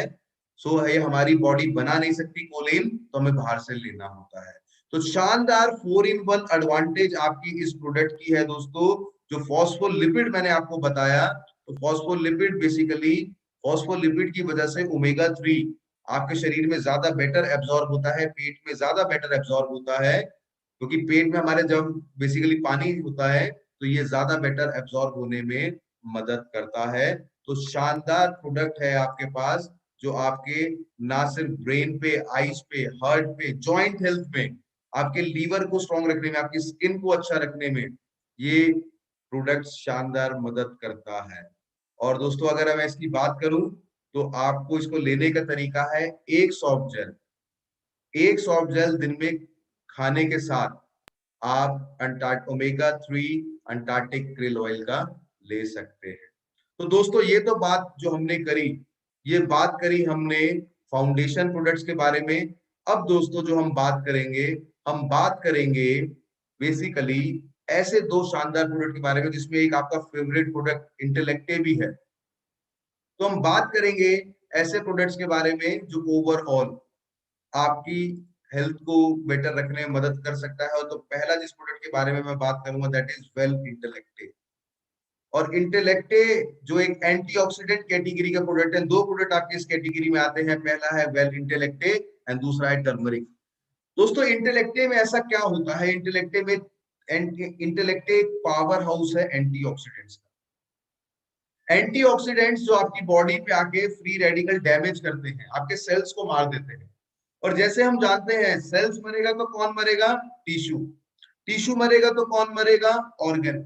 Speaker 2: सो ये हमारी बॉडी बना नहीं सकती कोलिन, तो हमें बाहर से लेना होता है। तो शानदार 4-in-1 एडवांटेज आपकी इस प्रोडक्ट की है दोस्तों। जो फॉस्फोलिपिड मैंने आपको बताया, तो फॉस्फोलिपिड बेसिकली फॉस्फोलिपिड की वजह से ओमेगा 3 आपके शरीर में ज्यादा बेटर एब्जॉर्ब होता है, पेट में ज्यादा बेटर एब्जॉर्ब होता है, क्योंकि पेट में हमारे जब बेसिकली पानी होता है तो ये ज्यादा बेटर एब्जॉर्ब होने में मदद करता है। तो शानदार प्रोडक्ट है आपके पास जो आपके ना सिर्फ ब्रेन पे, आईज पे, हार्ट पे, जॉइंट हेल्थ में, आपके लीवर को स्ट्रॉन्ग रखने में, आपकी स्किन को अच्छा रखने में ये प्रोडक्ट शानदार मदद करता है। और दोस्तों अगर मैं इसकी बात करूं तो आपको इसको लेने का तरीका है, एक सॉफ्ट जेल दिन में खाने के साथ आप ओमेगा 3 अंटार्कटिक krill ऑयल का ले सकते हैं। तो दोस्तों ये तो बात जो हमने करी, ये बात करी हमने फाउंडेशन प्रोडक्ट्स के बारे में। अब दोस्तों जो हम बात करेंगे बेसिकली ऐसे दो शानदार प्रोडक्ट के बारे में जिसमें एक आपका फेवरेट प्रोडक्ट इंटेलेक्टे भी है। तो हम बात करेंगे ऐसे प्रोडक्ट्स के बारे में जो ओवरऑल आपकी हेल्थ को बेटर रखने में मदद कर सकता है। और तो पहला जिस प्रोडक्ट के बारे में मैं बात करूंगा दैट इज वेल इंटेलेक्टे। और इंटेलेक्टे जो एक एंटीऑक्सीडेंट कैटेगरी का प्रोडक्ट है, दो प्रोडक्ट आपके इस कैटेगरी में आते हैं, पहला है वेल इंटेलेक्टे एंड दूसरा है टर्मरिक। दोस्तों इंटेलेक्टे में ऐसा क्या होता है, इंटेलेक्टे में इंटेलेक्टे पावर हाउस है एंटीऑक्सीडेंट्स का। एंटीऑक्सीडेंट्स जो आपकी बॉडी पे आके फ्री रेडिकल डैमेज करते हैं, आपके सेल्स को मार देते हैं। और जैसे हम जानते हैं सेल्स मरेगा तो कौन मरेगा, टिश्यू। टिश्यू मरेगा तो कौन मरेगा, ऑर्गन।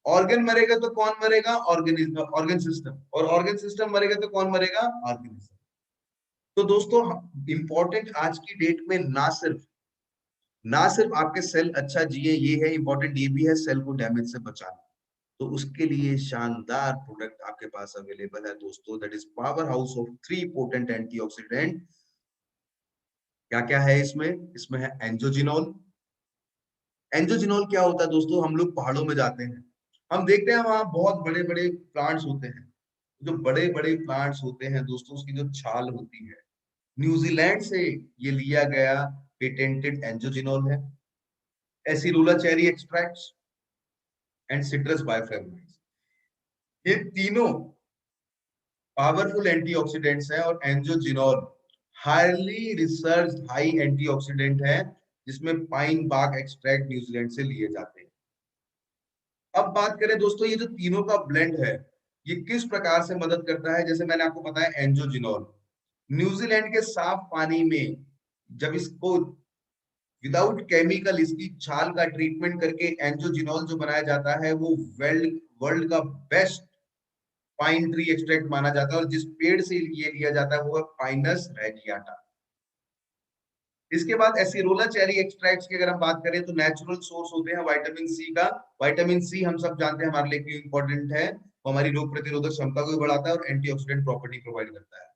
Speaker 2: ऑर्गन मरेगा तो कौन मरेगा, ऑर्गेनिज्म, ऑर्गन सिस्टम। और ऑर्गन सिस्टम मरेगा तो कौन मरेगा, ऑर्गेनिज्म। तो दोस्तों इंपॉर्टेंट आज की डेट में ना सिर्फ आपके सेल अच्छा जिए, ये है इंपॉर्टेंट, ये भी है सेल को डैमेज से बचाना। तो उसके लिए शानदार प्रोडक्ट आपके पास अवेलेबल है दोस्तों, that is power house of 3 potent antioxidant. क्या क्या है इसमें, इसमें है एंजोजिनोल। एंजोजिनोल क्या होता है दोस्तों, हम लोग पहाड़ों में जाते हैं, हम देखते हैं वहां बहुत बड़े बड़े प्लांट्स होते हैं। जो बड़े बड़े प्लांट्स होते हैं दोस्तों, उसकी जो छाल होती है, न्यूजीलैंड से ये लिया गया पेटेंटेड एंजोजिनोल है। Acerola cherry extracts and citrus bioflavonoids, ये तीनों पावरफुल एंटीऑक्सीडेंट्स हैं। और एंजोजिनोल हाईली रिसर्च हाई एंटीऑक्सीडेंट है, जिसमें पाइन बार्क एक्सट्रैक्ट न्यूजीलैंड से लिए जाते हैं। अब बात करें दोस्तों, ये जो तीनों का ब्लेंड है, ये किस प्रकार से मदद करता है। जैसे मैंने आपको बताया एंजोजिनोल, न्यूजीलैंड के साफ पानी में जब इसको विदाउट केमिकल इसकी छाल का ट्रीटमेंट करके एंजोजिनोल जो बनाया जाता है, वो वर्ल्ड वर्ल्ड का बेस्ट पाइन ट्री एक्सट्रैक्ट माना जाता है। और जिस पेड़ से ये लिया जाता है वो है पाइनस रेडियाटा। इसके बाद एसिरोला चेरी एक्सट्रैक्ट्स की अगर हम बात करें तो नेचुरल सोर्स होते हैं विटामिन सी का। विटामिन सी हम सब जानते हैं हमारे लिए क्यों इंपॉर्टेंट है, वो हमारी रोग प्रतिरोधक क्षमता को भी बढ़ाता है और एंटीऑक्सीडेंट प्रॉपर्टी प्रोवाइड करता है।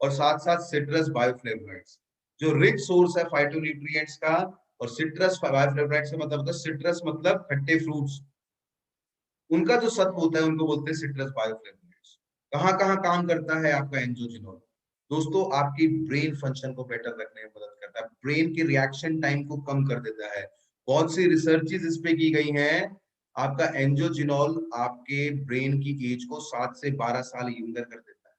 Speaker 2: और साथ साथ सिट्रस बायोफ्लेवोनॉइड्स जो रिच सोर्स है फाइटोन्यूट्रिएंट्स का। और सिट्रस बायोफ्लेवोनॉइड्स से मतलब होता है, सिट्रस मतलब खट्टे फ्रूट्स, उनका जो सत्व होता है उनको बोलते हैं सिट्रस बायोफ्लेवोनॉइड्स। कहाँ कहाँ काम करता है आपका एंजोजिनोल दोस्तों, आपकी ब्रेन फंक्शन को बेटर रखने में मदद करता है, ब्रेन के रिएक्शन टाइम को कम कर देता है। बहुत सी रिसर्चेस इस पे की गई हैं। आपका एंजोजिनोल आपके ब्रेन की एज को 7 से 12 साल यंगर कर देता है।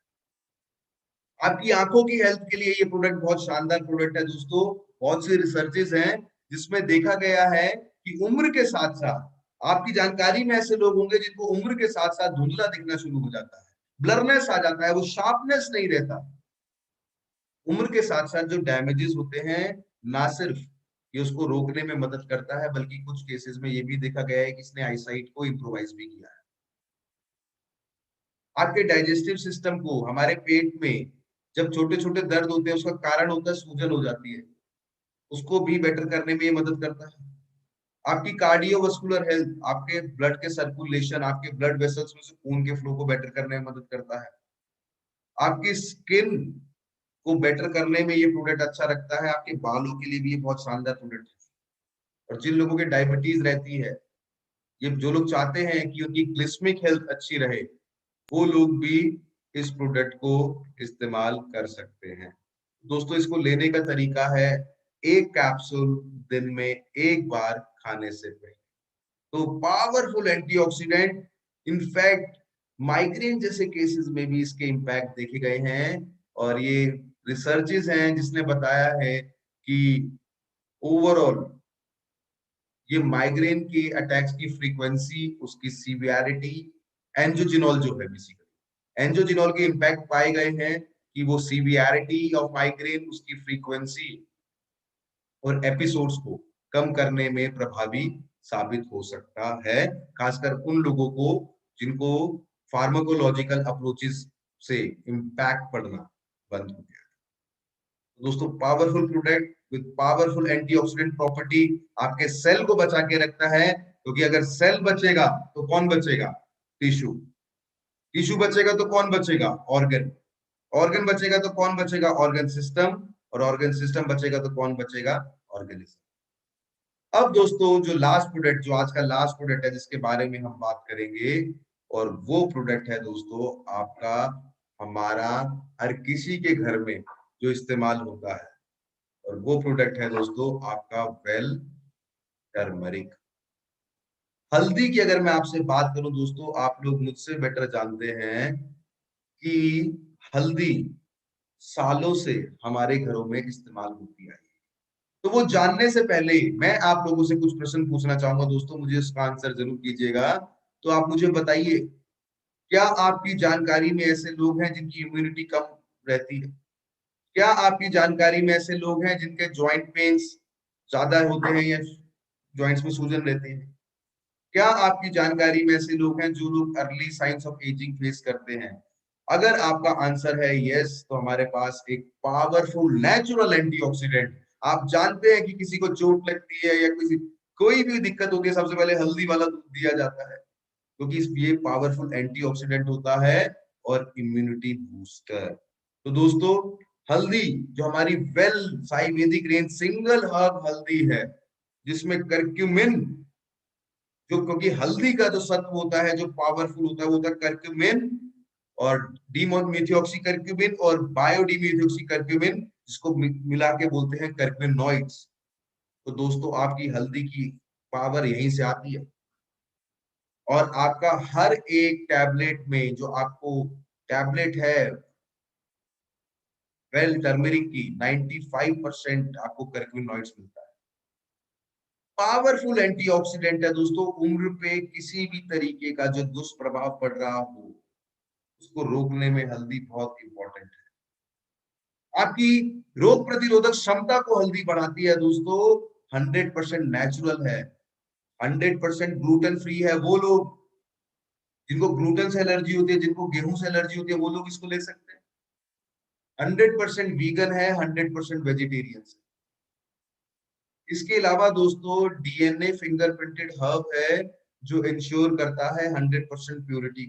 Speaker 2: आपकी आंखों की हेल्थ के लिए ये प्रोडक्ट बहुत शानदार प्रोडक्ट है दोस्तों। बहुत सी रिसर्चेस हैं जिसमें देखा गया है कि उम्र के साथ साथ, आपकी जानकारी में ऐसे लोग होंगे जिनको उम्र के साथ साथ धुंधला दिखना शुरू हो जाता है, ब्लरनेस आ जाता है, वो शार्पनेस नहीं रहता। उम्र के साथ साथ जो डैमेजेस होते हैं, ना सिर्फ ये उसको रोकने में मदद करता है, बल्कि कुछ केसेस में ये भी देखा गया है कि इसने आईसाइट को इंप्रूवाइज भी किया है। आपके डाइजेस्टिव सिस्टम को, हमारे पेट में जब छोटे छोटे दर्द होते हैं उसका कारण होता है सूजन हो जाती है, उसको भी बेटर करने में ये मदद करता है। आपकी कार्डियोवास्कुलर हेल्थ, आपके ब्लड के सर्कुलेशन, आपके ब्लड वेसल्स में से खून के फ्लो को बेटर करने में मदद करता है। आपकी स्किन को बेटर करने में ये प्रोडक्ट अच्छा रखता है। आपके बालों के लिए भी ये बहुत शानदार प्रोडक्ट है। और जिन लोगों के डायबिटीज रहती है, ये जो लोग चाहते हैं कि उनकी ग्लिस्मिक हेल्थ अच्छी रहे, वो लोग भी इस प्रोडक्ट को इस्तेमाल कर सकते हैं। दोस्तों इसको लेने का तरीका है, एक कैप्सूल दिन में एक बार खाने से पहले। तो पावरफुल एंटीऑक्सीडेंट, इनफैक्ट माइग्रेन जैसे केसेस में भी इसके इम्पैक्ट देखे गए हैं। और ये रिसर्चेस हैं जिसने बताया है कि ओवरऑल ये माइग्रेन के अटैक्स की फ्रीक्वेंसी, उसकी सीवियरिटी, एंजोजिनोल जो है बेसिकली एंजोजिनोल के इम्पैक्ट पाए गए हैं कि वो सीवियरिटी ऑफ माइग्रेन, उसकी फ्रीक्वेंसी और एपिसोड्स को कम करने में प्रभावी साबित हो सकता है, खासकर उन लोगों को जिनको फार्माकोलॉजिकल अप्रोचेस से इम्पैक्ट पड़ना बंद हो गया। दोस्तों powerful product with powerful antioxidant property आपके सेल को बचा के रखता है, क्योंकि अगर सेल बचेगा तो कौन बचेगा, टिश्यू। टिश्यू बचेगा तो कौन बचेगा, ऑर्गन। ऑर्गन बचेगा तो कौन बचेगा, ऑर्गन सिस्टम। और ऑर्गन सिस्टम बचेगा तो कौन बचेगा, ऑर्गेनिज्म। अब दोस्तों जो लास्ट प्रोडक्ट, जो आज का लास्ट प्रोडक्ट है जिसके बारे में हम बात करेंगे, और वो प्रोडक्ट है दोस्तों आपका, हमारा हर किसी के घर में जो इस्तेमाल होता है, और वो प्रोडक्ट है दोस्तों आपका वेल टर्मरिक। हल्दी की अगर मैं आपसे बात करूं दोस्तों, आप लोग मुझसे बेटर जानते हैं कि हल्दी सालों से हमारे घरों में इस्तेमाल होती है। तो वो जानने से पहले मैं आप लोगों से कुछ प्रश्न पूछना चाहूंगा दोस्तों, मुझे इसका आंसर जरूर कीजिएगा। तो आप मुझे बताइए, क्या आपकी जानकारी में ऐसे लोग हैं जिनकी इम्यूनिटी कम रहती है? क्या आपकी जानकारी में ऐसे लोग हैं जिनके जॉइंट पेन्स ज्यादा होते हैं या जॉइंट्स में सूजन रहती है? क्या आपकी जानकारी में ऐसे लोग हैं जो लोग early signs of ageing face करते हैं? अगर आपका आंसर है यस, तो हमारे पास एक पावरफुल नेचुरल एंटीऑक्सीडेंट। आप जानते हैं कि किसी को चोट लगती है या किसी कोई भी दिक्कत होती है, सबसे पहले हल्दी वाला दूध दिया जाता है, क्योंकि ये पावरफुल एंटीऑक्सीडेंट होता है और इम्यूनिटी बूस्टर। तो दोस्तों, हल्दी जो हमारी well Ayurvedic range single herb हल्दी है, जिसमें करक्यूमिन, जो क्योंकि हल्दी का जो सत्व होता है, जो पावरफुल होता है, वो होता है करक्यूमिन और डीमेथियोक्सी करक्यूमिन और बायोडीमेथियोक्सी करक्यूमिन, जिसको मिला के बोलते हैं करक्यूमिनॉइड्स। तो दोस्तों, आपकी हल्दी की पावर यहीं से आती है। और आपका हर एक टैबलेट में जो आपको टैबलेट है वेल टर्मरिक की, 95% आपको करक्यूमिनॉइड्स मिलता है। पावरफुल एंटीऑक्सीडेंट है दोस्तों। उम्र पे किसी भी तरीके का जो दुष्प्रभाव पड़ रहा हो, उसको रोकने में हल्दी बहुत इंपॉर्टेंट है। आपकी रोग प्रतिरोधक क्षमता को हल्दी बढ़ाती है दोस्तों। 100% नेचुरल है, 100% ग्लूटेन फ्री है। वो लोग जिनको ग्लूटेन से एलर्जी होती है, जिनको गेहूं से एलर्जी होती है, वो लोग इसको ले सकते हैं। 100% वीगन है, 100% वेजिटेरियन है। इसके अलावा दोस्तों, डीएनए फिंगरप्रिंटेड हर्ब है, जो इंश्योर करता है 100% purity.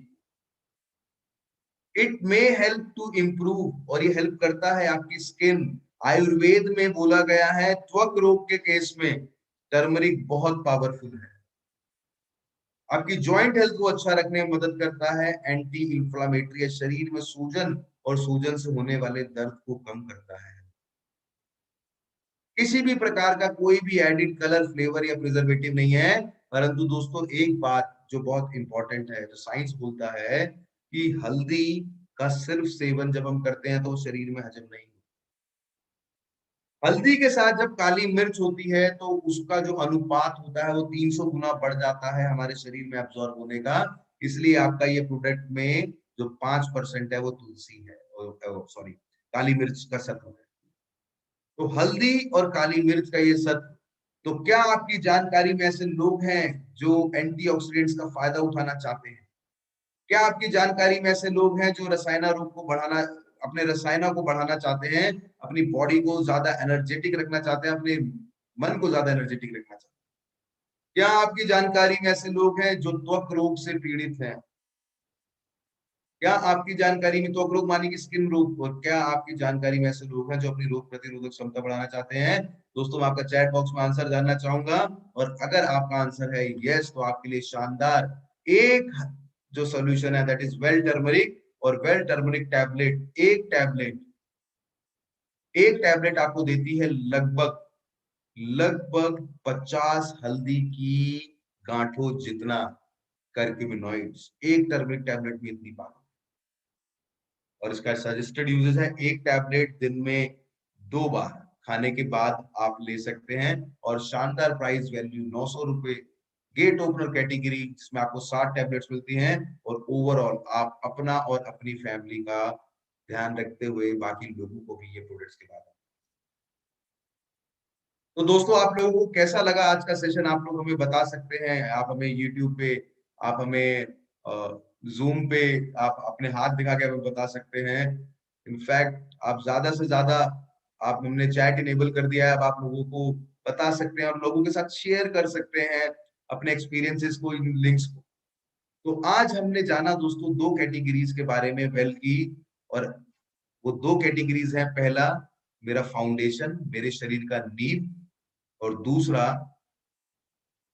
Speaker 2: It may help to improve, और ये हेल्प करता है आपकी स्किन। आयुर्वेद में बोला गया है त्वक रोग के केस में टर्मरिक बहुत पावरफुल है। आपकी जॉइंट हेल्थ को अच्छा रखने में मदद करता है। एंटी इंफ्लामेटरी है, शरीर में सूजन और सूजन से होने वाले दर्द को कम करता है। किसी भी प्रकार का कोई भी एडिड कलर, फ्लेवर या प्रिजर्वेटिव नहीं है। परंतु दोस्तों, एक बात जो बहुत इंपॉर्टेंट है, जो साइंस बोलता है कि हल्दी का सिर्फ सेवन जब हम करते हैं तो वो शरीर में हजम नहीं होता। हल्दी के साथ जब काली मिर्च होती है तो उसका जो अनुपात होता है वो 300 गुना बढ़ जाता है हमारे शरीर में एब्जॉर्ब होने का। इसलिए आपका ये प्रोडक्ट में जो 5% है वो तुलसी है, सॉरी, काली मिर्च का सत्व है। तो हल्दी और काली मिर्च का ये सत्व। तो क्या आपकी जानकारी में ऐसे लोग हैं जो एंटीऑक्सीडेंट्स का फायदा उठाना चाहते हैं? क्या आपकी जानकारी में ऐसे लोग हैं जो रसायना रोग को बढ़ाना, अपने रसायनों को बढ़ाना चाहते हैं, अपनी बॉडी को ज्यादा एनर्जेटिक रखना चाहते हैं, अपने मन को ज्यादा एनर्जेटिक रखना चाहते हैं? क्या आपकी जानकारी में ऐसे लोग हैं जो त्वक रोग से पीड़ित हैं? क्या आपकी जानकारी में, त्वक रोग मानी कि स्किन रोग, और क्या आपकी जानकारी में ऐसे लोग हैं जो अपनी रोग प्रतिरोधक क्षमता बढ़ाना चाहते हैं? दोस्तों, मैं आपका चैट बॉक्स में आंसर जानना चाहूंगा। और अगर आपका आंसर है यस, तो आपके लिए शानदार एक जो सॉल्यूशन है, दैट इज वेल टर्मरिक। और वेल टर्मरिक टैबलेट, एक टैबलेट आपको देती है लगभग लगभग 50 हल्दी की गांठों जितना कर्क्यूमिनॉइड्स। एक टर्मरिक टैबलेट में इतनी पावर। और इसका सजेस्टेड यूजेस है, एक टैबलेट दिन में 2 बार खाने के बाद आप ले सकते हैं। और शानदार प्राइस वैल्यू 900 रुपए, गेट ओपनर कैटेगरी, जिसमें आपको 60 टैबलेट्स मिलती हैं। और ओवरऑल आप अपना और अपनी फैमिली का ध्यान रखते हुए बाकी लोगों को भी ये प्रोडक्ट्स के बारे में। तो दोस्तों, आप लोगों को कैसा लगा आज का सेशन? आप लोग हमें बता सकते हैं। आप हमें यूट्यूब पे, आप हमें जूम पे, आप अपने हाथ दिखा के हमें बता सकते हैं। इनफैक्ट आप ज्यादा से ज्यादा, आप हमने चैट इनेबल कर दिया है, अब आप लोगों को बता सकते हैं और लोगों के साथ शेयर कर सकते हैं अपने एक्सपीरियंसेस को, इन लिंक्स को। तो आज हमने जाना दोस्तों 2 कैटेगरीज के बारे में वेल की। और वो 2 कैटेगरीज हैं, पहला मेरा फाउंडेशन, मेरे शरीर का नींव, और दूसरा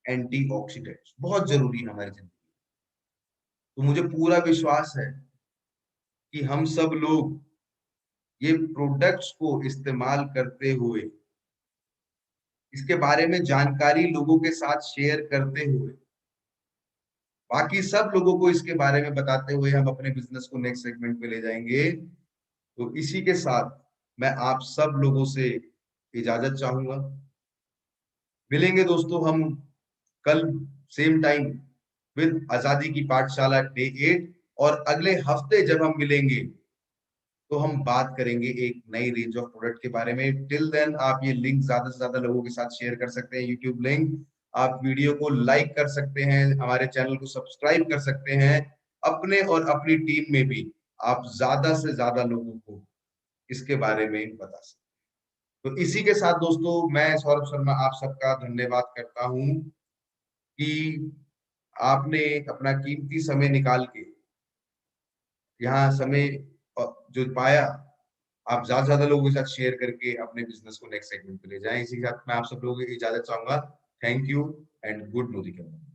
Speaker 2: एंटीऑक्सीडेंट्स, बहुत जरूरी है हमारी जिंदगी। तो मुझे पूरा विश्वास है कि हम सब लोग ये प्रोडक्ट्स को इस्तेमाल करते हुए, इसके बारे में जानकारी लोगों के साथ शेयर करते हुए, बाकी सब लोगों को इसके बारे में बताते हुए हम अपने बिजनेस को नेक्स्ट सेगमेंट पे ले जाएंगे। तो इसी के साथ मैं आप सब लोगों से इजाजत चाहूंगा। मिलेंगे दोस्तों हम कल सेम टाइम विद आजादी की पाठशाला डे 8, और अगले हफ्ते जब हम मिलेंगे तो हम बात करेंगे एक नई रेंज ऑफ प्रोडक्ट के बारे में। टिल देन आप ये लिंक ज्यादा से ज्यादा लोगों के साथ शेयर कर सकते हैं, यूट्यूब लिंक। आप वीडियो को लाइक कर सकते हैं, हमारे चैनल को सब्सक्राइब कर सकते हैं, अपने और अपनी टीम में भी आप ज्यादा से ज्यादा लोगों को इसके बारे में बता सकते हैं। तो इसी के साथ दोस्तों मैं सौरभ शर्मा आप सबका धन्यवाद करता हूं कि आपने अपना कीमती समय निकाल के यहाँ समय जो पाया, आप ज्यादा से ज्यादा लोगों के साथ शेयर करके अपने बिजनेस को नेक्स्ट सेगमेंट पे ले जाएं। इसी के साथ मैं आप सब लोगों की इजाजत चाहूंगा। Thank you and good morning.